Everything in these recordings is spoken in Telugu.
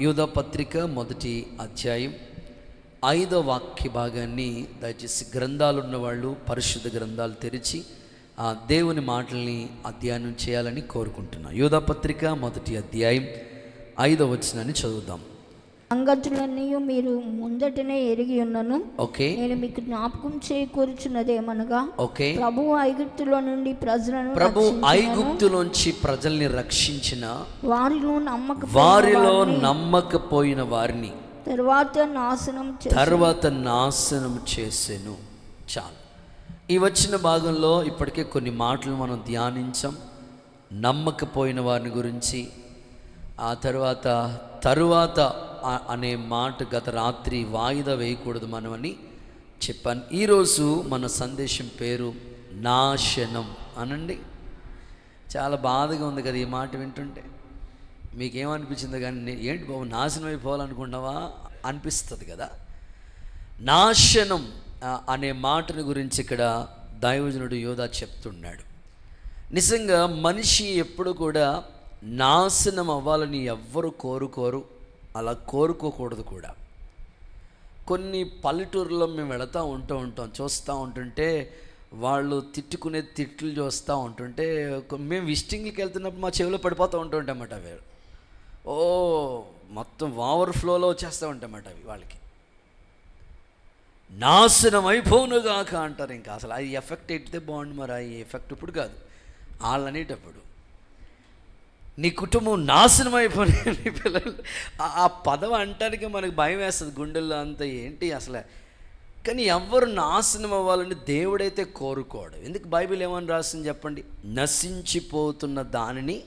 యూదా పత్రిక మొదటి అధ్యాయం 5వ వాక్య భాగాన్ని దయచేసి గ్రంథాలు ఉన్నవాళ్ళు పరిశుద్ధ గ్రంథాలు తెరిచి దేవుని మాటల్ని అధ్యయనం చేయాలని కోరుకుంటున్నాను. యూదా పత్రిక మొదటి అధ్యాయం 5వ వచనాన్ని చదువుదాం. సంగతులన్నీ మీరు ముందటనే ఎరిగి ఉన్నను. ఓకే, నేను మీకు జ్ఞాపకం చేకూర్చున్నదేమనగా, ప్రభువు ఐగుప్తులోంచి ప్రజల్ని రక్షించిన వారిలో నమ్మకపోయిన వారిని తర్వాత నాశనం చేసెను. చాలు. ఈ వచ్చిన భాగంలో ఇప్పటికే కొన్ని మాటలు మనం ధ్యానించాం. నమ్మకపోయిన వారిని గురించి, ఆ తరువాత అనే మాట గత రాత్రి వాయిదా వేయకూడదు మనమని చెప్పాను. ఈరోజు మన సందేశం పేరు నాశనం అనండి. చాలా బాధగా ఉంది కదా ఈ మాట వింటుంటే. మీకేమనిపించింది? కానీ ఏంటి బాబు నాశనం అయిపోవాలనుకున్నావా అనిపిస్తుంది కదా. నాశనం అనే మాటని గురించి ఇక్కడ దైవజనుడు యోధా చెప్తున్నాడు. నిజంగా మనిషి ఎప్పుడు కూడా నాశనం అవ్వాలని ఎవ్వరు కోరుకోరు, అలా కోరుకోకూడదు కూడా. కొన్ని పల్లెటూరులో మేము చూస్తూ ఉంటుంటే వాళ్ళు తిట్టుకునే తిట్లు చూస్తూ ఉంటుంటే మేము విజిటింగ్కి వెళ్తున్నప్పుడు మా చెవిలో పడిపోతూ ఉంటుంటామట. అవి మొత్తం ఓవర్ఫ్లోలో వచ్చేస్తూ ఉంటామట అవి. వాళ్ళకి నాశనం అయిపోనుగాక అంటారు. ఇంకా అసలు ఆ ఎఫెక్ట్ ఎట్టితే బాగుండు. మరి ఆ ఎఫెక్ట్ ఇప్పుడు కాదు, వాళ్ళు అనేటప్పుడు నీ కుటుంబం నాశనం అయిపోయి నీ పిల్లలు. ఆ పదం అంటానికి మనకు భయం వేస్తుంది గుండెల్లో అంతా. ఏంటి అసలు? కానీ ఎవ్వరు నాశనం అవ్వాలని దేవుడైతే కోరుకోడు. ఎందుకు? బైబిల్ ఏమని రాసింది చెప్పండి? నశించిపోతున్న దానిని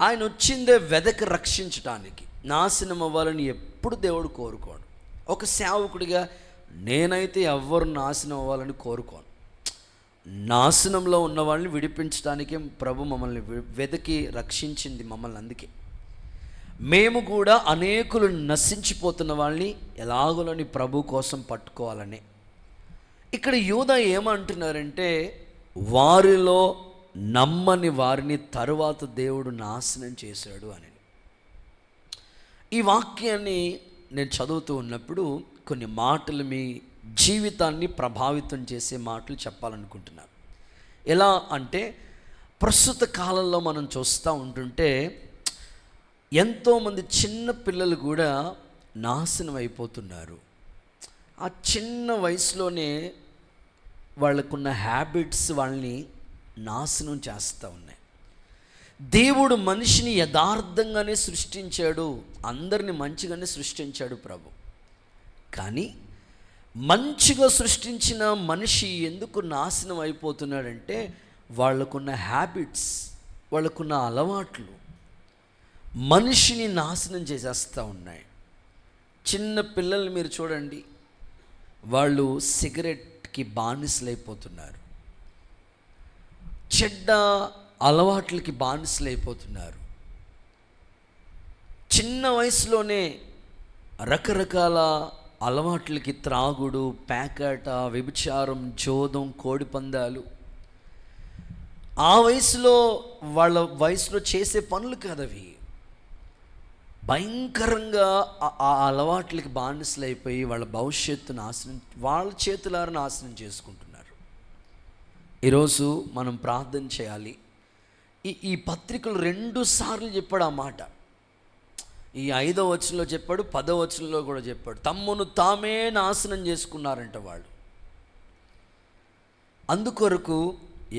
ఆయన వచ్చిందే వెదకి రక్షించటానికి. నాశనం అవ్వాలని ఎప్పుడు దేవుడు కోరుకోడు. ఒక సేవకుడిగా నేనైతే ఎవ్వరు నాశనం అవ్వాలని కోరుకోను. నాశనంలో ఉన్న వాళ్ళని విడిపించడానికే ప్రభు మమ్మల్ని వెతికి రక్షించింది మమ్మల్ని. అందుకే మేము కూడా అనేకులు నశించిపోతున్న వాళ్ళని ఎలాగోలని ప్రభు కోసం పట్టుకోవాలని. ఇక్కడ యూదా ఏమంటున్నారంటే, వారిలో నమ్మని వారిని తరువాత దేవుడు నాశనం చేశాడు అని. ఈ వాక్యాన్ని నేను చదువుతూ ఉన్నప్పుడు కొన్ని మాటలు మీ జీవితాన్ని ప్రభావితం చేసే మాటలు చెప్పాలనుకుంటున్నాను. ఎలా అంటే, ప్రస్తుత కాలంలో మనం చూస్తూ ఉంటుంటే ఎంతోమంది చిన్న పిల్లలు కూడా నాశనం అయిపోతున్నారు. ఆ చిన్న వయసులోనే వాళ్ళకున్న హ్యాబిట్స్ వాళ్ళని నాశనం చేస్తూ ఉన్నాయి. దేవుడు మనిషిని యథార్థంగానే సృష్టించాడు, అందరిని మంచిగానే సృష్టించాడు ప్రభు. కానీ మంచిగా సృష్టించిన మనిషి ఎందుకు నాశనం అయిపోతున్నాడంటే, వాళ్ళకున్న హ్యాబిట్స్, వాళ్ళకున్న అలవాట్లు మనిషిని నాశనం చేసేస్తూ ఉన్నాయి. చిన్న పిల్లల్ని మీరు చూడండి, వాళ్ళు సిగరెట్కి బానిసలైపోతున్నారు, చెడ్డ అలవాట్లకి బానిసలైపోతున్నారు. చిన్న వయసులోనే రకరకాల అలవాట్లకి, త్రాగుడు, పేకాట, వ్యభిచారం, జోదం, కోడిపందాలు, ఆ వాళ్ళ వయసులో చేసే పనులు కాదవి. భయంకరంగా ఆ అలవాట్లకి బానిసలైపోయి వాళ్ళ భవిష్యత్తు వాళ్ళ చేతులారా నాశనం చేసుకుంటున్నారు. ఈరోజు మనం ప్రార్థన చేయాలి. ఈ పత్రికలు 2 సార్లు చెప్పాడు ఆ మాట. ఈ 5వ వచనంలో చెప్పాడు, 10వ వచనంలో కూడా చెప్పాడు. తమ్మును తామే నాశనం చేసుకున్నారంట వాళ్ళు. అందుకొరకు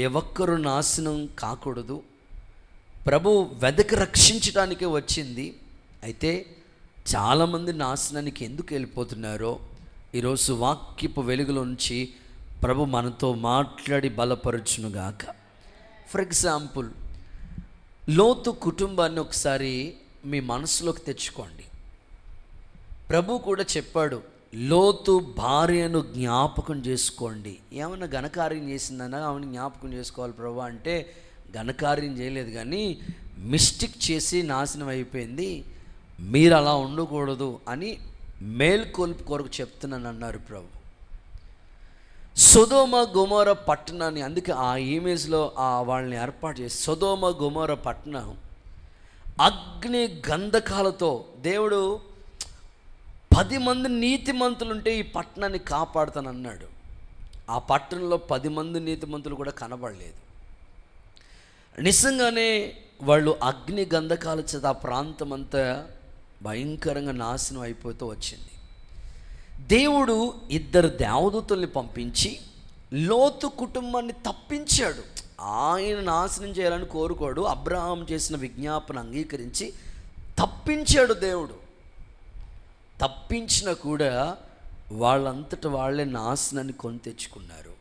ఏ ఒక్కరు నాశనం కాకూడదు. ప్రభు వెదకి రక్షించడానికే వచ్చింది. అయితే చాలామంది నాశనానికి ఎందుకు వెళ్ళిపోతున్నారో ఈరోజు వాక్యపు వెలుగులో నుంచి ప్రభు మనతో మాట్లాడి బలపరచునుగాక. ఫర్ ఎగ్జాంపుల్, లోతు కుటుంబాన్ని ఒకసారి మీ మనసులోకి తెచ్చుకోండి. ప్రభు కూడా చెప్పాడు, లోతు భార్యను జ్ఞాపకం చేసుకోండి. ఏమన్నా ఘనకార్యం చేసిందన్నా ఆమెను జ్ఞాపకం చేసుకోవాలి ప్రభు అంటే, ఘనకార్యం చేయలేదు కానీ మిస్టేక్ చేసి నాశనం అయిపోయింది, మీరు అలా ఉండకూడదు అని మేల్కొల్పు కొరకు చెప్తున్నాను అన్నారు ప్రభు. సొదొమ గొమొర్రా పట్టణాన్ని, అందుకే ఆ ఇమేజ్లో వాళ్ళని ఏర్పాటు చేసి, సొదొమ గొమొర్రా పట్టణం అగ్ని గంధకాలతో దేవుడు 10 మంది నీతిమంతులుంటే ఈ పట్టణాన్ని కాపాడుతానన్నాడు. ఆ పట్టణంలో 10 మంది నీతిమంతులు కూడా కనబడలేదు. నిజంగానే వాళ్ళు అగ్ని గంధకాల చేత ఆ ప్రాంతం అంతా భయంకరంగా నాశనం అయిపోతూ వచ్చింది. దేవుడు 2 దేవదూతల్ని పంపించి లోతు కుటుంబాన్ని తప్పించాడు. ఆయన నాశనం చేయాలని కోరుకోడు. అబ్రహాం చేసిన విజ్ఞాపన అంగీకరించి తప్పించాడు దేవుడు. తప్పించినా కూడా వాళ్ళంతట వాళ్ళే నాశనాన్ని కొని తెచ్చుకున్నారు.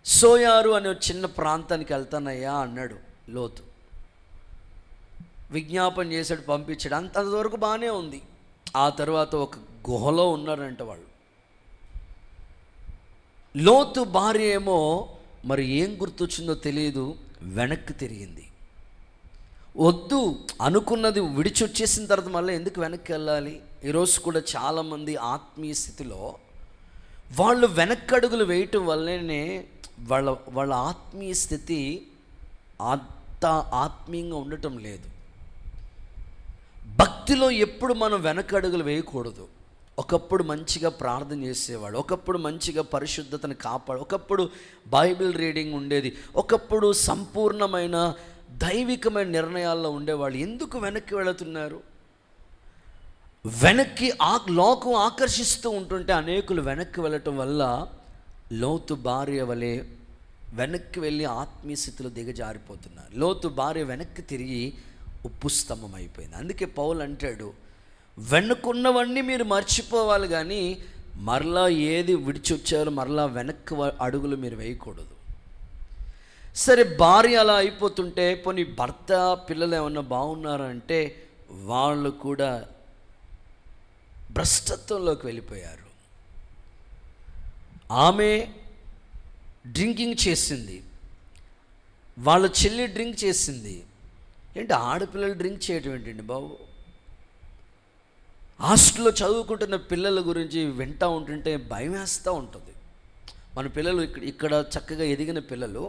సోయారు అనే చిన్న ప్రాంతానికి వెళ్తానయ్యా అన్నాడు లోతు. విజ్ఞాపన చేశాడు, పంపించాడు. అంతవరకు బాగానే ఉంది. ఆ తర్వాత ఒక గుహలో ఉన్నారంట వాళ్ళు. లోతు భార్య ఏమో మరి ఏం గుర్తొచ్చిందో తెలియదు, వెనక్కి తిరిగింది. వద్దు అనుకున్నది విడిచొచ్చేసిన తర్వాత మళ్ళీ ఎందుకు వెనక్కి వెళ్ళాలి? ఈరోజు కూడా చాలామంది ఆత్మీయ స్థితిలో వాళ్ళు వెనక్కి అడుగులు వేయటం వల్లనే వాళ్ళ ఆత్మీయ స్థితి అంత ఆత్మీయంగా ఉండటం లేదు. భక్తిలో ఎప్పుడు మనం వెనక అడుగులు వేయకూడదు. ఒకప్పుడు మంచిగా ప్రార్థన చేసేవాడు, ఒకప్పుడు మంచిగా పరిశుద్ధతను కాపాడు, ఒకప్పుడు బైబిల్ రీడింగ్ ఉండేది, ఒకప్పుడు సంపూర్ణమైన దైవికమైన నిర్ణయాల్లో ఉండేవాళ్ళు. ఎందుకు వెనక్కి వెళుతున్నారు? వెనక్కి లోకం ఆకర్షిస్తూ ఉంటుంటే అనేకులు వెనక్కి వెళ్ళటం వల్ల లోతు భార్య వలె వెనక్కి వెళ్ళి ఆత్మీయ స్థితిలో దిగజారిపోతున్నారు. లోతు భార్య వెనక్కి తిరిగి ఉప్పు స్తంభం అయిపోయింది. అందుకే పౌలు అంటాడు, వెనుకున్నవన్నీ మీరు మర్చిపోవాలి, కానీ మరలా ఏది విడిచొచ్చారో మరలా వెనక్కి అడుగులు మీరు వేయకూడదు. సరే, భార్య అలా అయిపోతుంటే పోనీ భర్త పిల్లలు ఏమన్నా బాగున్నారంటే వాళ్ళు కూడా భ్రష్టత్వంలోకి వెళ్ళిపోయారు. ఆమె డ్రింకింగ్ చేసింది, వాళ్ళ చెల్లి డ్రింక్ చేసింది. ఏంటి ఆడపిల్లలు డ్రింక్ చేయటం ఏంటండి బాబు? హాస్టల్లో చదువుకుంటున్న పిల్లల గురించి వింటూ ఉంటుంటే భయం వేస్తూ ఉంటుంది. మన పిల్లలు ఇక్కడ చక్కగా ఎదిగిన పిల్లలు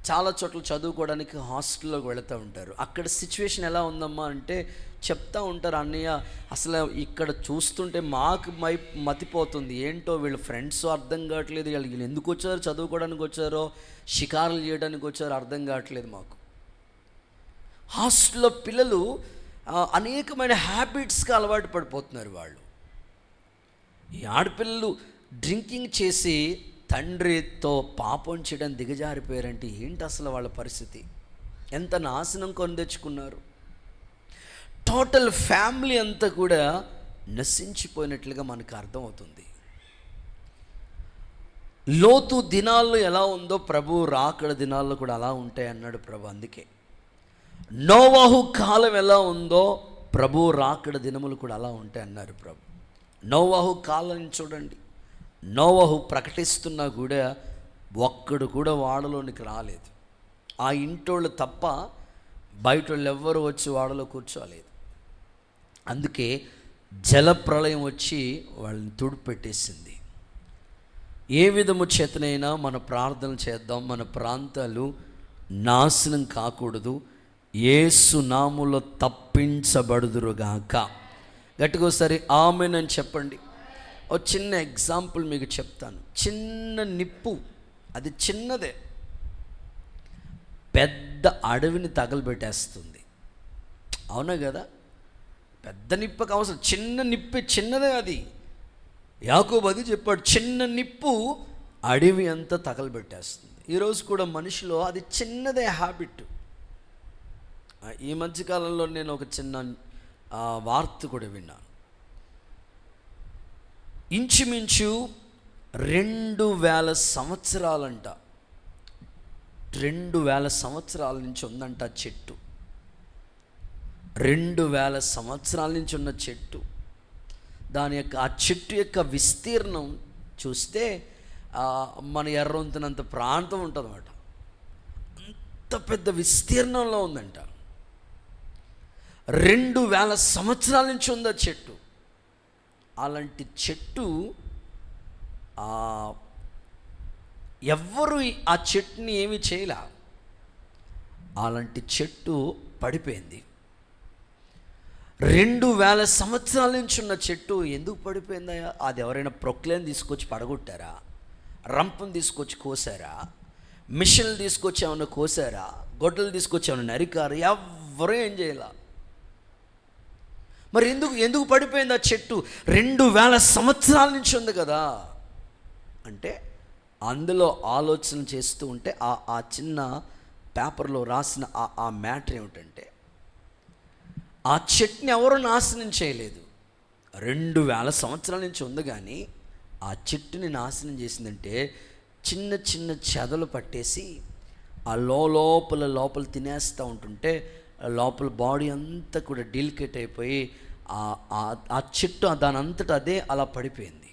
చాలా చోట్ల చదువుకోవడానికి హాస్టల్లోకి వెళుతూ ఉంటారు. అక్కడ సిచ్యువేషన్ ఎలా ఉందమ్మా అంటే చెప్తా ఉంటారు, అన్నయ్య అసలు ఇక్కడ చూస్తుంటే మాకు మతిపోతుంది. ఏంటో వీళ్ళ ఫ్రెండ్స్ అర్థం కావట్లేదు, వీళ్ళు ఎందుకు వచ్చారో, చదువుకోవడానికి వచ్చారో షికారులు చేయడానికి వచ్చారో అర్థం కావట్లేదు మాకు. హాస్టల్లో పిల్లలు అనేకమైన హ్యాబిట్స్కి అలవాటు పడిపోతున్నారు. వాళ్ళు ఈ ఆడపిల్లలు డ్రింకింగ్ చేసి తండ్రితో పాపం చేయడం దిగజారిపోయారంటే ఏంటి అసలు వాళ్ళ పరిస్థితి? ఎంత నాశనం కొని తెచ్చుకున్నారు. టోటల్ ఫ్యామిలీ అంతా కూడా నశించిపోయినట్లుగా మనకు అర్థమవుతుంది. లోతు దినాల్లో ఎలా ఉందో ప్రభు రాకడ దినాల్లో కూడా అలా ఉంటాయి అన్నాడు ప్రభు. అందుకే నోవహు కాలం ఎలా ఉందో ప్రభు రాకడ దినములు కూడా అలా ఉంటాయి అన్నారు ప్రభు. నోవహు కాలం చూడండి, నోవహు ప్రకటిస్తున్నా కూడా ఒక్కడు కూడా వాడలోనికి రాలేదు. ఆ ఇంటోళ్ళు తప్ప బయట వాళ్ళు ఎవ్వరు వచ్చి వాడలో కూర్చోలేదు. అందుకే జలప్రళయం వచ్చి వాళ్ళని తుడిపెట్టేసింది. ఏ విధము చేతనైనా మన ప్రార్థన చేద్దాం, మన ప్రాంతాలు నాశనం కాకూడదు. యేసు నామములో తప్పించబడుదురుగాక. గట్టిగా ఒకసారి ఆమేన్ అని చెప్పండి. ఒక చిన్న ఎగ్జాంపుల్ మీకు చెప్తాను. చిన్న నిప్పు, అది చిన్నదే, పెద్ద అడవిని తగలబెట్టేస్తుంది. అవునా కదా? పెద్ద నిప్పుకి అవసరం, చిన్న నిప్పే, చిన్నదే అది. యాకోబు అది చెప్పాడు, చిన్న నిప్పు అడవి అంతా తగలబెట్టేస్తుంది. ఈరోజు కూడా మనిషిలో అది చిన్నదే హ్యాబిట్. ఈ మధ్యకాలంలో నేను ఒక చిన్న వార్త కూడా విన్నాను. ఇంచుమించు 2000 సంవత్సరాలంట, 2000 సంవత్సరాల నుంచి ఉందంట చెట్టు. 2000 సంవత్సరాల నుంచి ఉన్న చెట్టు. దాని యొక్క ఆ చెట్టు యొక్క విస్తీర్ణం చూస్తే మన ఎర్రొంతునంత ప్రాంతం ఉంటుంది అన్నమాట. అంత పెద్ద విస్తీర్ణంలో ఉందంట. 2000 సంవత్సరాల నుంచి ఉంది ఆ చెట్టు. అలాంటి చెట్టు ఎవ్వరు ఆ చెట్టుని ఏమీ చేయలే. అలాంటి చెట్టు పడిపోయింది. 2000 సంవత్సరాల నుంచి ఉన్న చెట్టు ఎందుకు పడిపోయిందా? అది ఎవరైనా ప్రొక్లేన్ తీసుకొచ్చి పడగొట్టారా? రంపం తీసుకొచ్చి కోసారా? మిషన్లు తీసుకొచ్చి ఏమన్నా కోసారా? గొడ్డలు తీసుకొచ్చి ఏమన్నా నరికారు? ఎవ్వరూ ఏం చేయాల. మరి ఎందుకు పడిపోయింది ఆ చెట్టు? 2000 సంవత్సరాల నుంచి ఉంది కదా. అంటే అందులో ఆలోచన చేస్తూ ఉంటే ఆ చిన్న పేపర్లో రాసిన ఆ మ్యాటర్ ఏమిటంటే, ఆ చెట్టుని ఎవరు నాశనం చేయలేదు. 2000 సంవత్సరాల నుంచి ఉంది, కానీ ఆ చెట్టుని నాశనం చేసిందంటే చిన్న చిన్న చెదలు పట్టేసి ఆ లోపల తినేస్తూ ఉంటుంటే లోపల బాడీ అంతా కూడా డీలికేట్ అయిపోయి ఆ చెట్టు దాని అంతటా అదే అలా పడిపోయింది.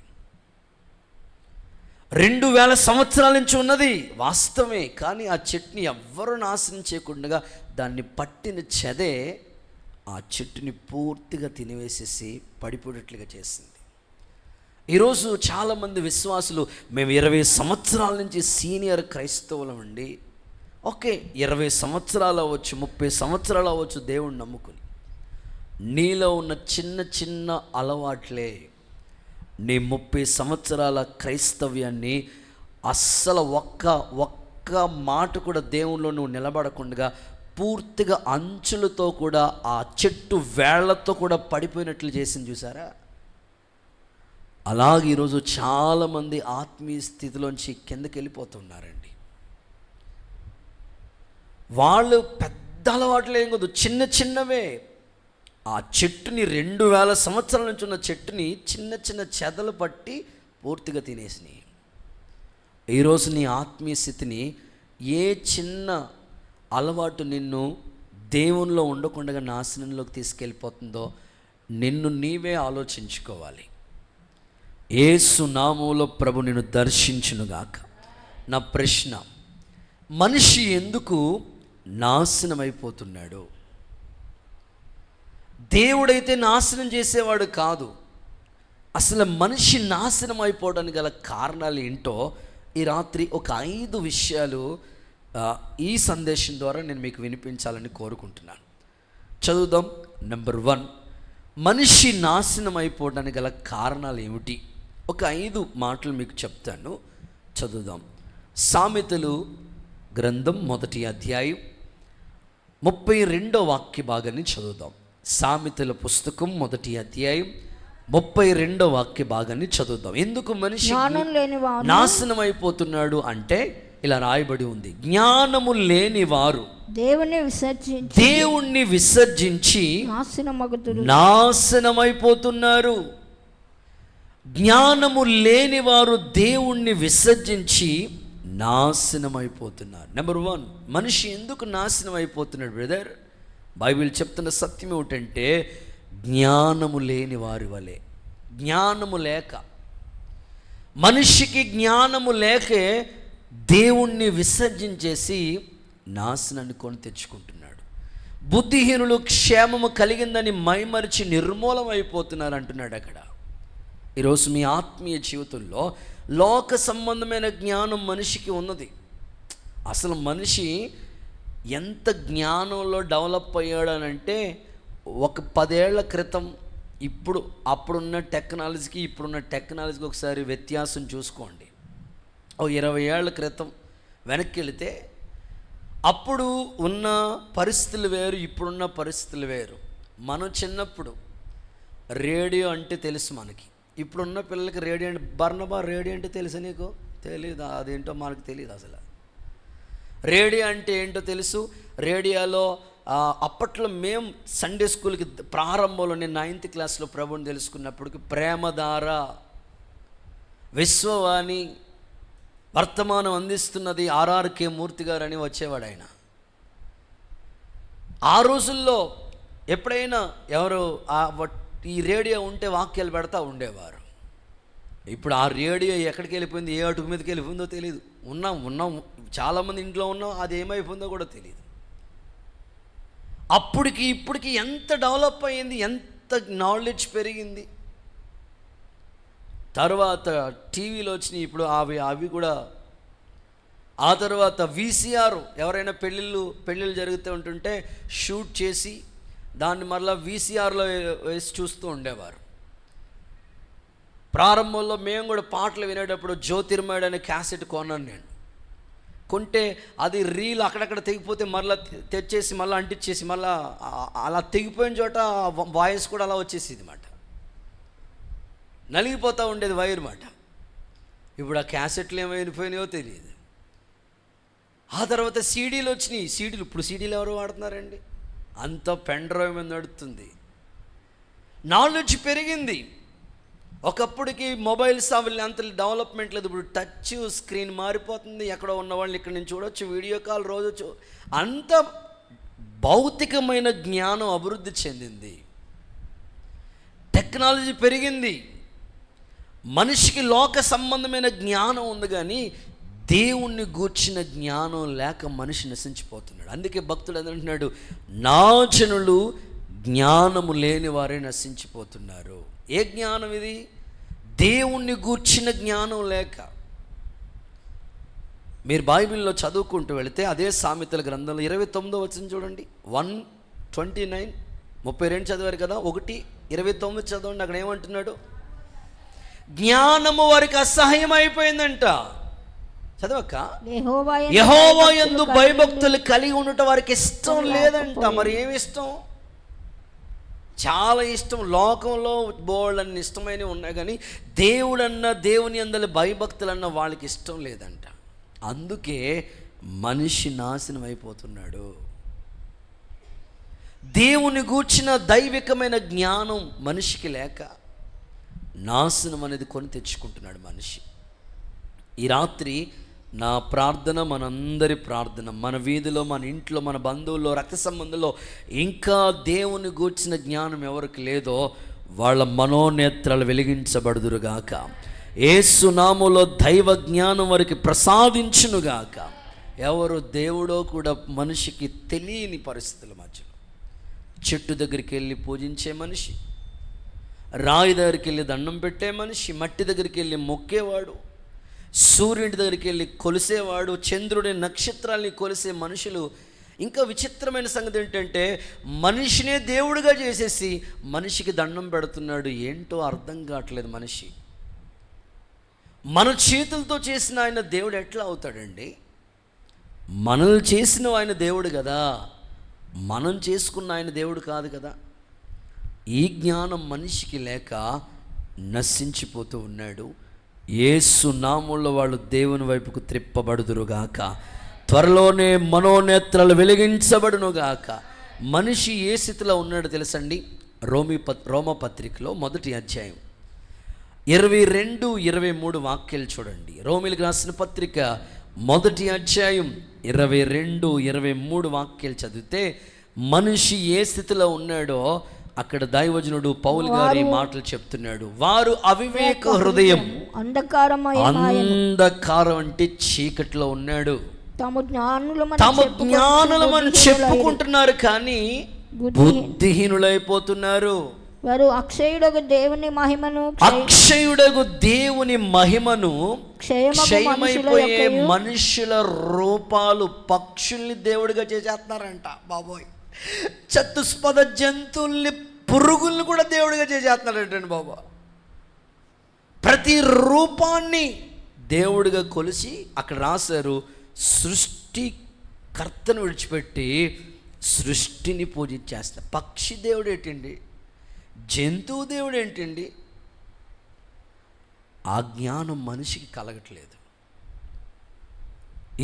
2000 సంవత్సరాల నుంచి ఉన్నది వాస్తవమే, కానీ ఆ చెట్టుని ఎవ్వరూ నాశనం చేయకుండా దాన్ని పట్టిన చెదే ఆ చెట్టుని పూర్తిగా తినివేసేసి పడిపోయేట్లుగా చేసింది. ఈరోజు చాలామంది విశ్వాసులు మేము 20 సంవత్సరాల నుంచి సీనియర్ క్రైస్తవులం అండి. ఓకే, 20 సంవత్సరాలు అవ్వచ్చు, 30 సంవత్సరాలు అవ్వచ్చు, దేవుణ్ణి నమ్ముకుని నీలో ఉన్న చిన్న చిన్న అలవాట్లే నీ 30 సంవత్సరాల క్రైస్తవ్యాన్ని అస్సలు ఒక్క మాట కూడా దేవునిలో నువ్వు నిలబడకుండా పూర్తిగా అంచులతో కూడా ఆ చెట్టు వేళ్లతో కూడా పడిపోయినట్లు చేసింది చూసారా? అలాగే ఈరోజు చాలామంది ఆత్మీయ స్థితిలోంచి కిందకి వెళ్ళిపోతున్నారండి. వాళ్ళు పెద్ద అలవాట్లు ఏం కాదు, చిన్న చిన్నవే. ఆ చెట్టుని 2000 సంవత్సరాల నుంచి ఉన్న చెట్టుని చిన్న చిన్న చెదలు పట్టి పూర్తిగా తినేసినాయి. ఈరోజు నీ ఆత్మీయ స్థితిని ఏ చిన్న అలవాటు నిన్ను దేవునిలో ఉండకుండా నాశనంలోకి తీసుకెళ్ళిపోతుందో నిన్ను నీవే ఆలోచించుకోవాలి. యేసు నామములో ప్రభు నిన్ను దర్శించునుగాక. నా ప్రశ్న, మనిషి ఎందుకు నాశనమైపోతున్నాడు? దేవుడైతే నాశనం చేసేవాడు కాదు. అసలు మనిషి నాశనం అయిపోవడానికి గల కారణాలు ఏంటో ఈ రాత్రి ఒక 5 విషయాలు ఈ సందేశం ద్వారా నేను మీకు వినిపించాలని కోరుకుంటున్నాను. చదువుదాం. నెంబర్ 1, మనిషి నాశనం అయిపోవడానికి గల కారణాలు ఏమిటి? ఒక 5 మాటలు మీకు చెప్తాను, చదువుదాం. సామెతలు గ్రంథం 1వ అధ్యాయం 32వ వాక్య భాగాన్ని చదువుదాం. సామెతల పుస్తకం 1వ అధ్యాయం 32వ వాక్య భాగాన్ని చదువుదాం. ఎందుకు మనిషి నాశనం అయిపోతున్నాడు అంటే ఇలా రాయబడి ఉంది, జ్ఞానము లేని వారు దేవుణ్ణి విసర్జించి నాశనమైపోతున్నారు. జ్ఞానము లేని వారు దేవుణ్ణి విసర్జించి నాశనమైపోతున్నారు. నెంబర్ 1, మనిషి ఎందుకు నాశనం అయిపోతున్నాడు బ్రదర్? బైబిల్ చెప్తున్న సత్యం ఏమిటంటే, జ్ఞానము లేని వారి వలె. జ్ఞానము లేక, మనిషికి జ్ఞానము లేకే దేవుణ్ణి విసర్జించేసి నాశనాన్ని కొని తెచ్చుకుంటున్నాడు. బుద్ధిహీనులు క్షేమము కలిగిందని మైమరిచి నిర్మూలం అయిపోతున్నారు అంటున్నాడు అక్కడ. ఈరోజు మీ ఆత్మీయ జీవితంలో లోక సంబంధమైన జ్ఞానం మనిషికి ఉన్నది. అసలు మనిషి ఎంత జ్ఞానంలో డెవలప్ అయ్యాడనంటే, ఒక 10 ఏళ్ల క్రితం అప్పుడున్న టెక్నాలజీకి ఇప్పుడున్న టెక్నాలజీకి ఒకసారి వ్యత్యాసం చూసుకోండి. 20 ఏళ్ల క్రితం వెనక్కి వెళితే అప్పుడు ఉన్న పరిస్థితులు వేరు, ఇప్పుడున్న పరిస్థితులు వేరు. మనం చిన్నప్పుడు రేడియో అంటే తెలుసు మనకి. ఇప్పుడున్న పిల్లలకి రేడియో అంటే, బర్నబా రేడియో అంటే తెలుసా నీకు? తెలీదు. అదేంటో మనకు తెలియదు అసలు. రేడియో అంటే ఏంటో తెలుసు. రేడియోలో అప్పట్లో మేము సండే స్కూల్కి ప్రారంభంలో నేను 9th క్లాస్లో ప్రభుని తెలుసుకున్నప్పటికి ప్రేమధార, విశ్వవాణి, వర్తమానం అందిస్తున్నది RRK మూర్తి గారు అని వచ్చేవాడు ఆయన. ఆ రోజుల్లో ఎప్పుడైనా ఎవరు ఈ రేడియో ఉంటే వాక్యాలు పెడతా ఉండేవారు. ఇప్పుడు ఆ రేడియో ఎక్కడికి వెళ్ళిపోయింది, ఏ అటుకు మీదకి వెళ్ళిపోయిందో తెలియదు. ఉన్నాం చాలామంది ఇంట్లో ఉన్నాం, అది ఏమైపోయిందో కూడా తెలియదు. అప్పటికి ఇప్పటికి ఎంత డెవలప్ అయ్యింది, ఎంత నాలెడ్జ్ పెరిగింది. తర్వాత టీవీలో వచ్చినాయి ఇప్పుడు అవి కూడా. ఆ తర్వాత VCR, ఎవరైనా పెళ్ళిళ్ళు జరుగుతూ ఉంటుంటే షూట్ చేసి దాన్ని మరలా వీసీఆర్లో వేసి చూస్తూ ఉండేవారు. ప్రారంభంలో మేము కూడా పాటలు వినేటప్పుడు జ్యోతిర్మయుడు అనే క్యాసెట్ కొన్నాను నేను. కొంటే అది రీల్ అక్కడక్కడ తెగిపోతే మళ్ళీ తెచ్చేసి మళ్ళీ అంటించేసి మళ్ళీ అలా తెగిపోయిన చోట వాయిస్ కూడా అలా వచ్చేసేది మాట, నలిగిపోతూ ఉండేది వైర్ మాట. ఇప్పుడు ఆ క్యాసెట్లు ఏమైపోయినాయో తెలియదు. ఆ తర్వాత సీడీలు వచ్చినాయి. సీడీలు ఇప్పుడు సీడీలు ఎవరు వాడుతున్నారండి? అంత పెన్ డ్రైవ్ మీద నడుస్తుంది. నాలెడ్జ్ పెరిగింది. ఒకప్పటికి మొబైల్స్ అవి అంత డెవలప్మెంట్ లేదు. ఇప్పుడు టచ్ స్క్రీన్ మారిపోతుంది. ఎక్కడో ఉన్న వాళ్ళని ఇక్కడ నుంచి చూడొచ్చు, వీడియో కాల్ రోజు. అంత భౌతికమైన జ్ఞానం అభివృద్ధి చెందింది, టెక్నాలజీ పెరిగింది. మనిషికి లోక సంబంధమైన జ్ఞానం ఉంది, కానీ దేవుణ్ణి గూర్చిన జ్ఞానం లేక మనిషి నశించిపోతున్నాడు. అందుకే భక్తుడు అంటున్నాడు, నా జనులు జ్ఞానము లేని వారే నశించిపోతున్నారు. ఏ జ్ఞానం ఇది? దేవుణ్ణి గూర్చిన జ్ఞానం లేక. మీరు బైబిల్లో చదువుకుంటూ వెళితే అదే సామెతల గ్రంథంలో 29వ వచనం చూడండి. 1:29, 32 చదివారు కదా, 1:29 చదవండి. అక్కడ ఏమంటున్నాడు? జ్ఞానము వారికి అసహ్యం అయిపోయిందంట. చదవక్క. యెహోవా యందు భయభక్తులు కలిగి ఉండటం వారికి ఇష్టం లేదంట. మరి ఏమి ఇష్టం? చాలా ఇష్టం. లోకంలో బోళ్ళన్ని ఇష్టమైనవి ఉన్నాయి, కానీ దేవుని అందరి భయభక్తులన్న వాళ్ళకి ఇష్టం లేదంట. అందుకే మనిషి నాశనం అయిపోతున్నాడు. దేవుని గూర్చిన దైవికమైన జ్ఞానం మనిషికి లేక నాశనం అనేది కొని తెచ్చుకుంటున్నాడు మనిషి. ఈ రాత్రి నా ప్రార్థన, మనందరి ప్రార్థన, మన వీధిలో, మన ఇంట్లో, మన బంధువుల్లో, రక్త సంబంధంలో ఇంకా దేవుని గూర్చిన జ్ఞానం ఎవరికి లేదో వాళ్ళ మనోనేత్రాలు వెలిగించబడుదురుగాక. యేసు నామములో దైవ జ్ఞానం వారికి ప్రసాదించునుగాక. ఎవరు దేవుడో కూడా మనిషికి తెలియని పరిస్థితుల మధ్యలో చెట్టు దగ్గరికి వెళ్ళి పూజించే మనిషి, రాయి దగ్గరికి వెళ్ళి దండం పెట్టే మనిషి, మట్టి దగ్గరికి వెళ్ళి మొక్కేవాడు, సూర్యుడి దగ్గరికి వెళ్ళి కొలిసేవాడు, చంద్రుడి నక్షత్రాల్ని కొలిసే మనుషులు. ఇంకా విచిత్రమైన సంగతి ఏంటంటే మనిషినే దేవుడిగా చేసేసి మనిషికి దండం పెడుతున్నాడు. ఏంటో అర్థం కావట్లేదు మనిషి. మన చేతులతో చేసిన ఆయన దేవుడు ఎట్లా అవుతాడండి? మనల్ని చేసిన ఆయన దేవుడు కదా, మనం చేసుకున్న ఆయన దేవుడు కాదు కదా. ఈ జ్ఞానం మనిషికి లేక నశించిపోతూ ఉన్నాడు. యేసు నామములో వాళ్ళు దేవుని వైపుకు త్రిప్పబడుదురుగాక. త్వరలోనే మనోనేత్రాలు వెలిగించబడునుగాక. మనిషి ఏ స్థితిలో ఉన్నాడో తెలుసండి? రోమపత్రికలో 1వ అధ్యాయం 22-23 వాక్యాలు చూడండి. రోమిలకు రాసిన పత్రిక 1వ అధ్యాయం 22-23 వాక్యాలు చదివితే మనిషి ఏ స్థితిలో ఉన్నాడో అక్కడ దైవజనుడు పౌలు గారు ఈ మాటలు చెప్తున్నాడు. వారు అవివేక హృదయం, అంధకారం అంటే చీకట్లో ఉన్నాడు. తమ జ్ఞానులమని చెప్పుకుంటున్నారు, కానీ బుద్ధిహీనులైపోతున్నారు. వారు అక్షయుడగు దేవుని మహిమను క్షయమైపోయే మనుషుల రూపాలు, పక్షుల్ని దేవుడిగా చేసేస్తున్నారంట. బాబోయ్, చతుష్పద జంతువుల్ని, పురుగుల్ని కూడా దేవుడిగా చేసేస్తున్నారంటండి బాబా. ప్రతి రూపాన్ని దేవుడిగా కొలిసి అక్కడ రాశారు, సృష్టికర్తను విడిచిపెట్టి సృష్టిని పూజించేస్తారు. పక్షి దేవుడు ఏంటండి? జంతువు దేవుడు ఏంటండి? ఆ జ్ఞానం మనిషికి కలగట్లేదు.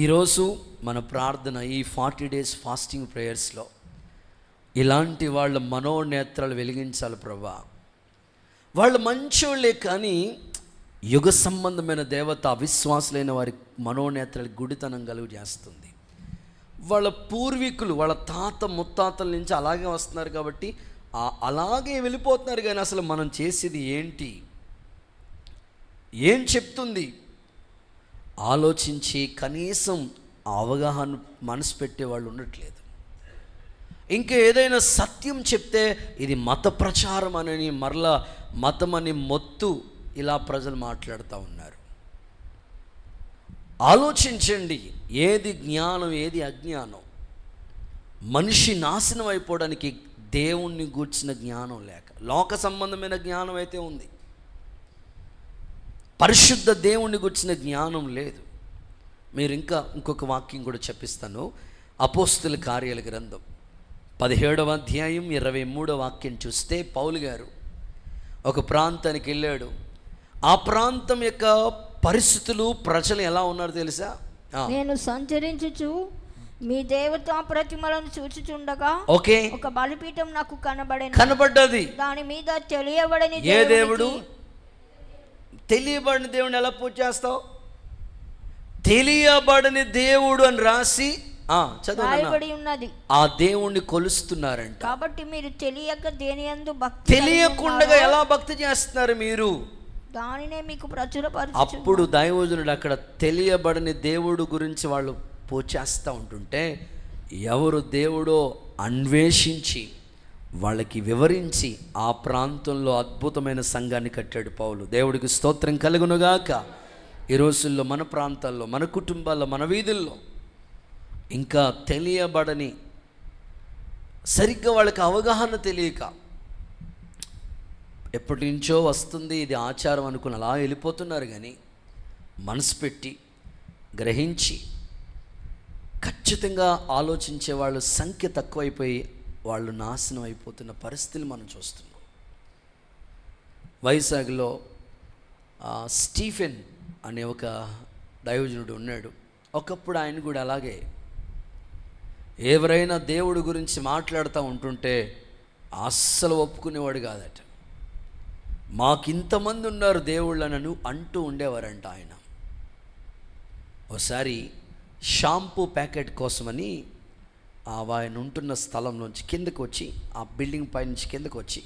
ఈరోజు మన ప్రార్థన, ఈ 40 days ఫాస్టింగ్ ప్రేయర్స్లో ఇలాంటి వాళ్ళ మనోనేత్రాలు వెలిగించాలి ప్రభా. వాళ్ళు మంచోళ్ళే, కానీ యుగ సంబంధమైన దేవత అవిశ్వాసులైన వారి మనోనేత్రాలు గుడితనం కలుగు చేస్తుంది. వాళ్ళ పూర్వీకులు, వాళ్ళ తాత ముత్తాతల నుంచి అలాగే వస్తున్నారు కాబట్టి అలాగే వెళ్ళిపోతున్నారు. కానీ అసలు మనం చేసేది ఏంటి, ఏం చెప్తుంది ఆలోచించి కనీసం అవగాహన మనసు పెట్టే వాళ్ళు ఉండట్లేదు. ఇంకా ఏదైనా సత్యం చెప్తే ఇది మత ప్రచారం అని, మరలా మతం అని మొత్తు ఇలా ప్రజలు మాట్లాడుతూ ఉన్నారు. ఆలోచించండి, ఏది జ్ఞానం, ఏది అజ్ఞానం. మనిషి నాశనం అయిపోవడానికి దేవుణ్ణి గూర్చిన జ్ఞానం లేక. లోక సంబంధమైన జ్ఞానం అయితే ఉంది, పరిశుద్ధ దేవుణ్ణి గూర్చిన జ్ఞానం లేదు. మీరు ఇంకొక వాక్యం కూడా చెప్పిస్తాను. అపోస్తుల కార్యాల గ్రంథం 17వ అధ్యాయం 23వ వాక్యం చూస్తే, పౌలు గారు ఒక ప్రాంతానికి వెళ్ళాడు. ఆ ప్రాంతం యొక్క పరిస్థితులు, ప్రజలు ఎలా ఉన్నారు తెలుసా? నేను సంచరించుచు మీ దేవతా ప్రతిమలను చూచుచుండగా ఓకే, ఒక బలిపీఠం నాకు కనబడ్డది. దాని మీద తెలియబడని ఏ దేవుడు? తెలియబడిన దేవుడిని ఎలా పూజ చేస్తావు? తెలియబడని దేవుడు అని రాసి రాయబడి ఉన్నది. ఆ దేవుణ్ణి కొలుస్తున్నారంట. కాబట్టి మీరు తెలియక దేనియందు భక్తి తెలియకుండా ఎలా భక్తి చేస్తున్నారు మీరు? దానినే మీకు ప్రచురపరచు. అప్పుడు దైవజనుడు అక్కడ తెలియబడని దేవుడు గురించి వాళ్ళు పూజ చేస్తూ ఉంటుంటే, ఎవరు దేవుడో అన్వేషించి వాళ్ళకి వివరించి ఆ ప్రాంతంలో అద్భుతమైన సంఘాన్ని కట్టాడు పౌలు. దేవుడికి స్తోత్రం కలుగునుగాక. ఈ రోజుల్లో మన ప్రాంతాల్లో, మన కుటుంబాల్లో, మన వీధుల్లో ఇంకా తెలియబడని, సరిగ్గా వాళ్ళకి అవగాహన తెలియక, ఎప్పటి నుంచో వస్తుంది ఇది ఆచారం అనుకుని అలా వెళ్ళిపోతున్నారు. కానీ మనసు పెట్టి గ్రహించి ఖచ్చితంగా ఆలోచించే వాళ్ళ సంఖ్య తక్కువైపోయి వాళ్ళు నాశనం అయిపోతున్న పరిస్థితులు మనం చూస్తున్నాం. వైజాగ్లో స్టీఫెన్ అనే ఒక దైవజనుడు ఉన్నాడు. ఒకప్పుడు ఆయన కూడా అలాగే ఎవరైనా దేవుడి గురించి మాట్లాడుతూ ఉంటుంటే అస్సలు ఒప్పుకునేవాడు కాదట. మాకింతమంది ఉన్నారు దేవుళ్ళను అంటూ ఉండేవారంట ఆయన. ఒకసారి షాంపూ ప్యాకెట్ కోసమని ఆయన ఉంటున్న స్థలంలోంచి కిందకు వచ్చి, ఆ బిల్డింగ్ పై నుంచి కిందకు వచ్చి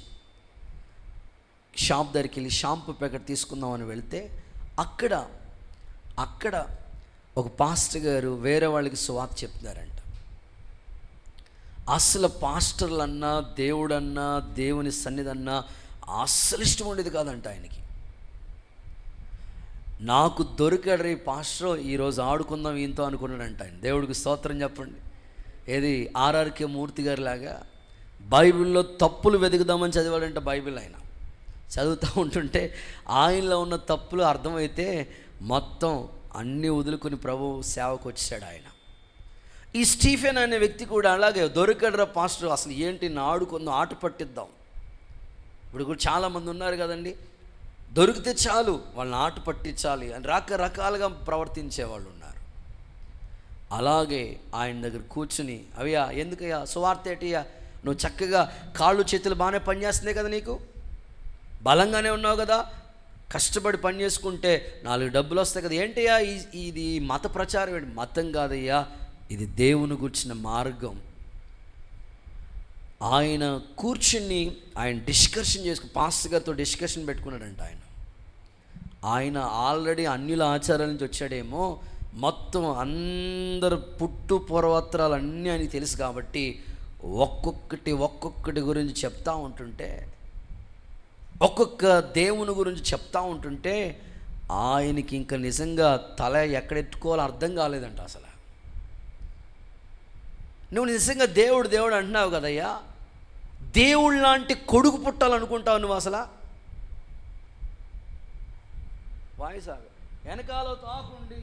షాప్ దగ్గరికి వెళ్ళి షాంపూ ప్యాకెట్ తీసుకుందామని వెళ్తే అక్కడ ఒక పాస్టర్ గారు వేరే వాళ్ళకి సువార్త చెప్తున్నారంట. అసలు పాస్టర్లన్నా, దేవుడన్నా, దేవుని సన్నిధన్నా అస్సలు ఇష్టం ఉండేది కాదంట ఆయనకి. నాకు దొరికాడు రే పాస్టర్, ఈరోజు ఆడుకుందాం ఈయంతో అనుకున్నాడంట ఆయన. దేవుడికి స్తోత్రం చెప్పండి. ఏది ఆర్ఆర్కే మూర్తి గారి లాగా బైబిల్లో తప్పులు వెతుకుదామని చదివాడంట. బైబిల్ ఆయన చదువుతూ ఉంటుంటే ఆయనలో ఉన్న తప్పులు అర్థమైతే మొత్తం అన్నీ వదులుకొని ప్రభు సేవకు వచ్చాడు ఆయన. ఈ స్టీఫెన్ అనే వ్యక్తి కూడా అలాగే దొరికడరా పాస్టర్, అసలు ఏంటి నా ఆడుకుందాం, ఆట పట్టిద్దాం. ఇప్పుడు కూడా చాలామంది ఉన్నారు కదండి, దొరికితే చాలు వాళ్ళని ఆట పట్టించాలి అని రకరకాలుగా ప్రవర్తించే వాళ్ళు ఉన్నారు. అలాగే ఆయన దగ్గర కూర్చుని, అయ్యా ఎందుకయ్యా సువార్త ఏటయ్యా, నువ్వు చక్కగా కాళ్ళు చేతులు బాగానే పనిచేస్తున్నాయి కదా, నీకు బలంగానే ఉన్నావు కదా, కష్టపడి పని చేసుకుంటే 4 డబ్బులు వస్తాయి కదా, ఏంటయ్యా ఇది మత ప్రచారం ఏంటి? మతం కాదయ్యా, ఇది దేవుని గురించిన మార్గం. ఆయన కూర్చుని ఆయన డిస్కషన్ చేసుకుని పాస్టర్ గారితో డిస్కషన్ పెట్టుకున్నాడంట. ఆయన ఆల్రెడీ అన్యుల ఆచారాల నుంచి వచ్చాడేమో, మొత్తం అందరు పుట్టు పూర్వత్రాలు అన్నీ ఆయనకి తెలుసు కాబట్టి ఒక్కొక్కటి గురించి చెప్తా ఉంటుంటే, ఒక్కొక్క దేవుని గురించి చెప్తా ఉంటుంటే ఆయనకి ఇంకా నిజంగా తల ఎక్కడెట్టుకోవాలో అర్థం కాలేదంట. అసలు నువ్వు నిజంగా దేవుడు అంటున్నావు కదయ్యా, దేవుడు లాంటి కొడుకు పుట్టాలనుకుంటావు నువ్వు అసలు? వాయిస్ వెనకాల తాకుండి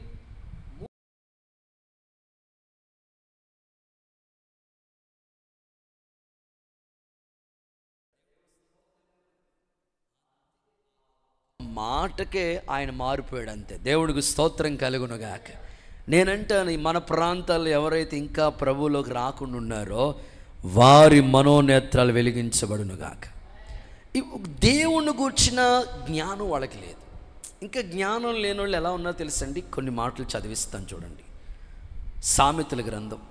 మాటకే ఆయన మారిపోయాడు అంతే. దేవుడికి స్తోత్రం కలుగునుగాక. నేనంటాను, మన ప్రాంతాల్లో ఎవరైతే ఇంకా ప్రభువులోకి రాకుండా ఉన్నారో వారి మనోనేత్రాలు వెలిగించబడునుగాక. దేవుని గూర్చిన జ్ఞానం వాళ్ళకి లేదు. ఇంకా జ్ఞానం లేని వాళ్ళు ఎలా ఉన్నారో తెలుసండి. కొన్ని మాటలు చదివిస్తాను చూడండి. సామెతల గ్రంథం